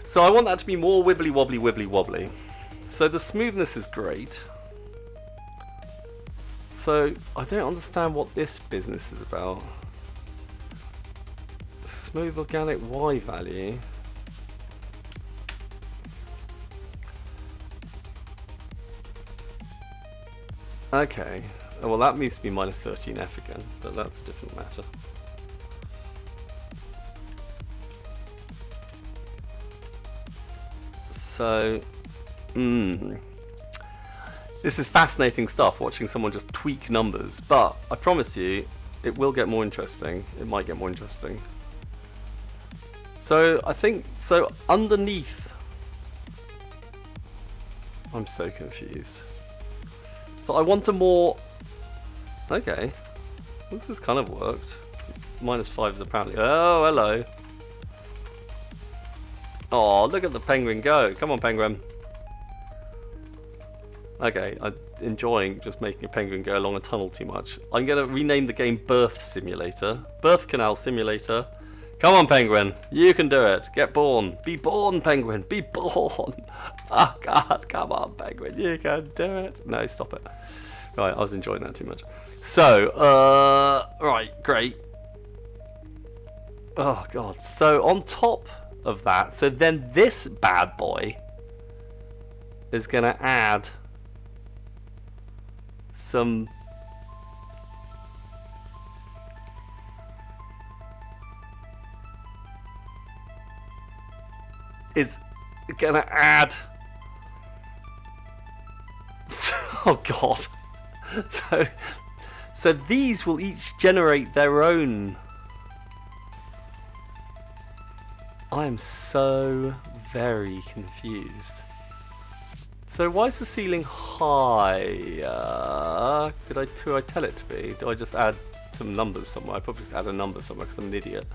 Speaker 1: So I want that to be more wibbly wobbly wibbly wobbly. So the smoothness is great. So I don't understand what this business is about. Smooth organic Y value. Okay, well that needs to be minus 13F again, but that's a different matter. So, this is fascinating stuff, watching someone just tweak numbers, but I promise you, it will get more interesting. It might get more interesting. So, I think, so underneath, I'm so confused. So I want a more... Okay. This has kind of worked. Minus 5 is apparently... Oh, hello. Oh, look at the penguin go. Come on, penguin. Okay, I'm enjoying just making a penguin go along a tunnel too much. I'm going to rename the game Birth Simulator. Birth Canal Simulator. Come on, penguin. You can do it. Get born. Be born, penguin. Be born. Oh, God. Come on, penguin. You can do it. No, stop it. Right, I was enjoying that too much. So, right, great. Oh, God. So, on top of that, so then this bad boy is going to add some... is gonna add. Oh god. So these will each generate their own. I am so very confused. So why is the ceiling high? Did I tell it to be? Do I just add some numbers somewhere? I probably just add a number somewhere because I'm an idiot.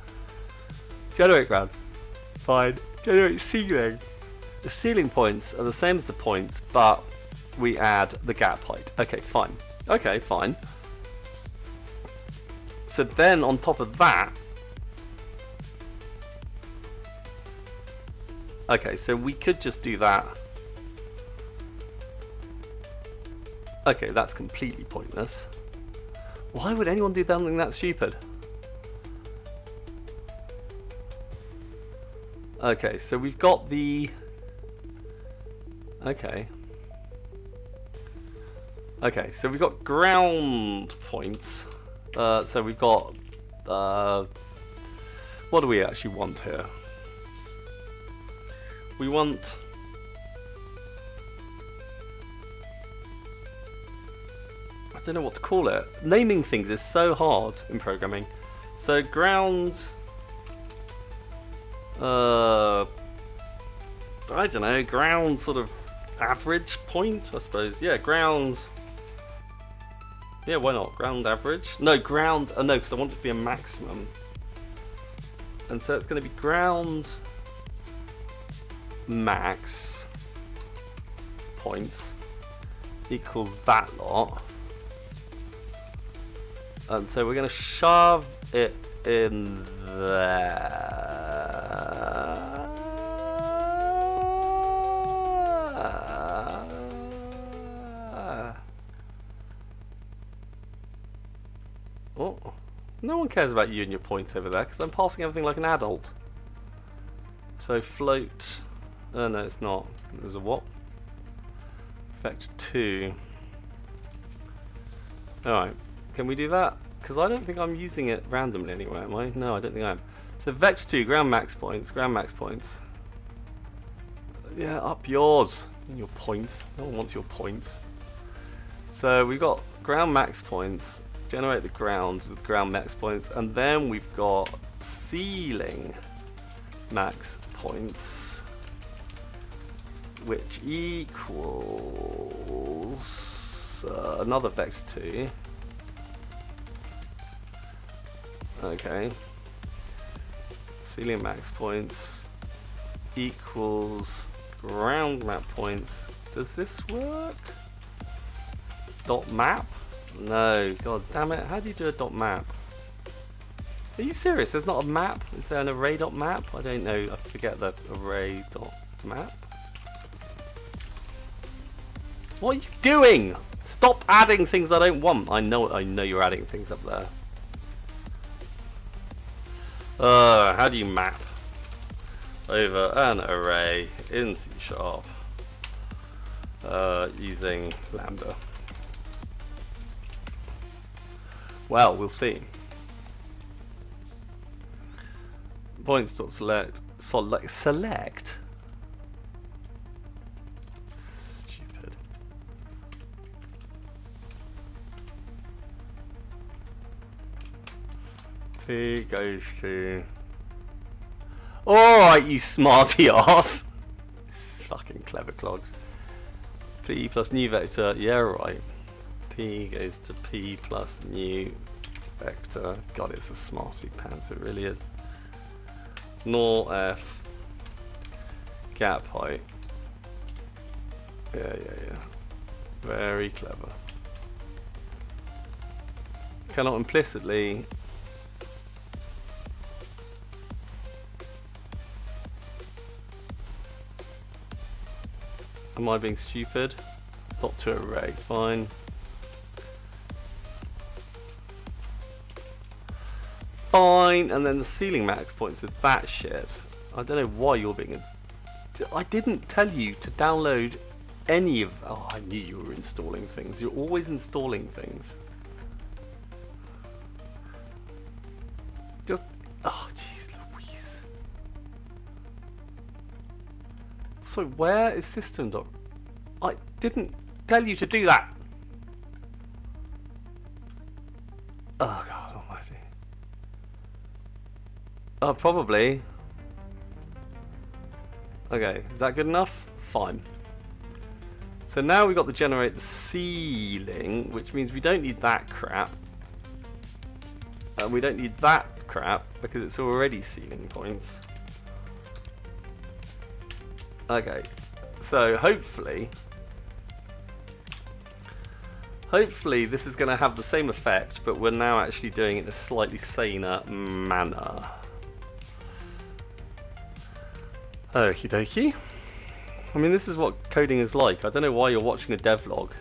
Speaker 1: Generate ground. Fine. Generate ceiling. The ceiling points are the same as the points, but we add the gap height. Okay, fine. Okay, fine. So then on top of that, okay, so we could just do that. Okay, that's completely pointless. Why would anyone do something that stupid? Okay, so we've got the... Okay. Okay, so we've got ground points. So we've got... what do we actually want here? We want... I don't know what to call it. Naming things is so hard in programming. So ground... I don't know, ground sort of average point, I suppose. Yeah, ground... Yeah, why not? Ground average? No, ground... no, because I want it to be a maximum. And so it's going to be ground... max... points equals that lot. And so we're going to shove it in there. Oh, no one cares about you and your points over there because I'm passing everything like an adult. So float. Oh no, it's not. There's a what? Vector 2. Alright, can we do that? Because I don't think I'm using it randomly anywhere, am I? No, I don't think I am. So vector 2, ground max points, ground max points. Yeah, up yours. Your points. No one wants your points. So we've got ground max points, generate the ground with ground max points, and then we've got ceiling max points, which equals another vector 2. Okay. Ceiling max points equals ground map points. Does this work? Dot map? No, god damn it. How do you do a dot map? Are you serious? There's not a map? Is there an array dot map? I don't know. I forget the array dot map. What are you doing? Stop adding things I don't want. I know you're adding things up there. How do you map over an array in C# using lambda? Well, we'll see. Points.select select. Stupid. P goes to. Alright, you smarty ass. Fucking clever clogs. P plus new vector. Yeah, right. P goes to P plus new vector. God, it's a smarty pants. It really is. Nor F. Gap height. Yeah. Very clever. Cannot implicitly. Am I being stupid? Not to array, fine. Fine, and then the ceiling max points is that shit. I don't know why you're being I didn't tell you to download any of... Oh, I knew you were installing things. You're always installing things. Just... Oh, jeez Louise. So where is system dot? I didn't tell you to do that. Oh God Almighty. Oh, probably. Okay, is that good enough? Fine. So now we've got to generate the ceiling, which means we don't need that crap. And we don't need that crap because it's already ceiling points. Okay, so hopefully this is going to have the same effect, but we're now actually doing it in a slightly saner manner. Okie dokie. I mean, this is what coding is like. I don't know why you're watching a devlog.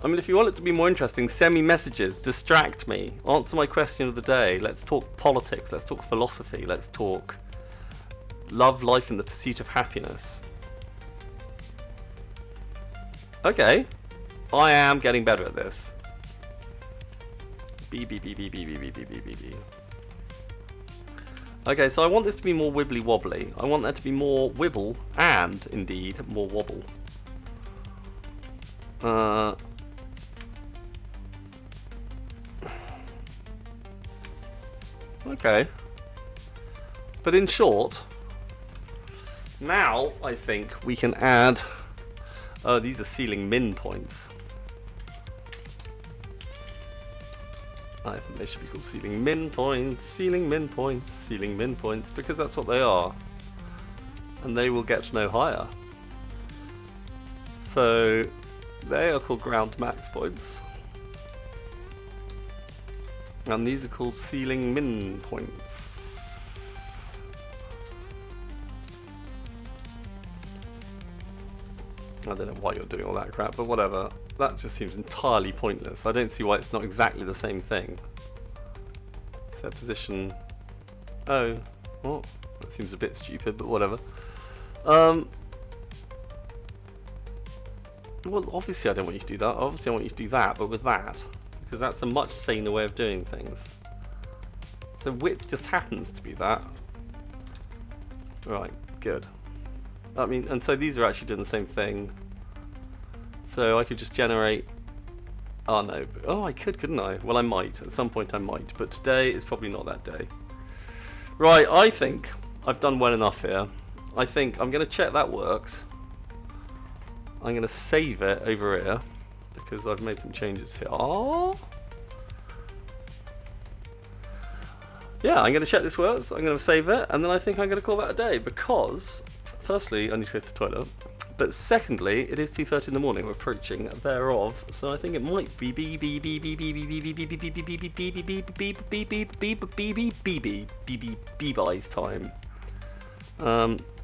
Speaker 1: I mean, if you want it to be more interesting, send me messages, distract me, answer my question of the day. Let's talk politics, let's talk philosophy, let's talk love, life, and the pursuit of happiness. Okay, I am getting better at this. Okay, so I want this to be more wibbly wobbly. I want there to be more wibble and, indeed, more wobble. Okay. But in short, now I think we can add... Oh, these are ceiling min points. I think they should be called ceiling min points, ceiling min points, ceiling min points, because that's what they are. And they will get no higher. So, they are called ground max points. And these are called ceiling min points. I don't know why you're doing all that crap, but whatever. That just seems entirely pointless. I don't see why it's not exactly the same thing. Set position. Oh, well, that seems a bit stupid, but whatever. Well, obviously I don't want you to do that. Obviously I want you to do that, but with that. Because that's a much saner way of doing things. So width just happens to be that. Right, good. I mean, and so these are actually doing the same thing. So I could just generate... Oh no, oh I could, couldn't I? Well I might, at some point I might, but today is probably not that day. Right, I think I've done well enough here. I think I'm going to check that works. I'm going to save it over here, because I've made some changes here. Oh. Yeah, I'm going to check this works, I'm going to save it, and then I think I'm going to call that a day, because... Firstly, I need to go to the toilet, but secondly, it is 2:30 in the morning. We're approaching thereof, so I think it might be beebies time.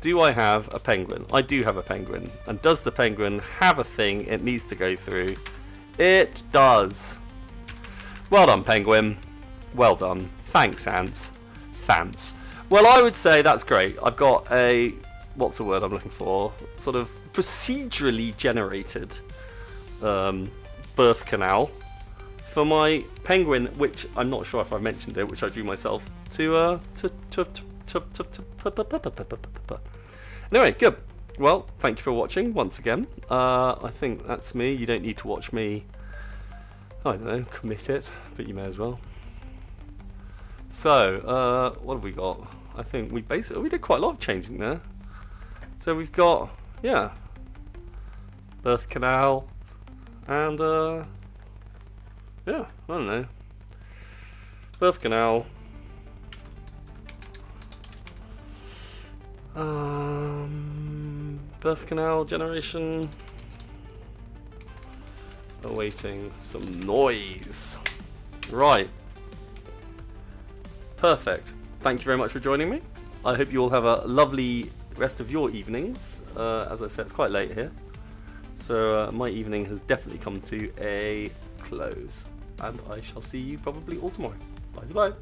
Speaker 1: Do I have a penguin? I do have a penguin. And does the penguin have a thing it needs to go through? It does. Well done, penguin. Well done. Thanks, ants. Thanks. Well, I would say that's great. I've got a... What's the word I'm looking for? Sort of procedurally generated birth canal for my penguin, which I'm not sure if I mentioned it, which I drew myself Anyway, good. Well, thank you for watching once again. I think that's me. You don't need to watch me, I don't know, commit it, but you may as well. So, what have we got? I think we did quite a lot of changing there. So we've got, yeah, birth canal, and yeah, I don't know, birth canal, birth canal generation, awaiting some noise. Right, perfect. Thank you very much for joining me. I hope you all have a lovely rest of your evenings. As I said, it's quite late here, so my evening has definitely come to a close, and I shall see you probably all tomorrow. Bye bye.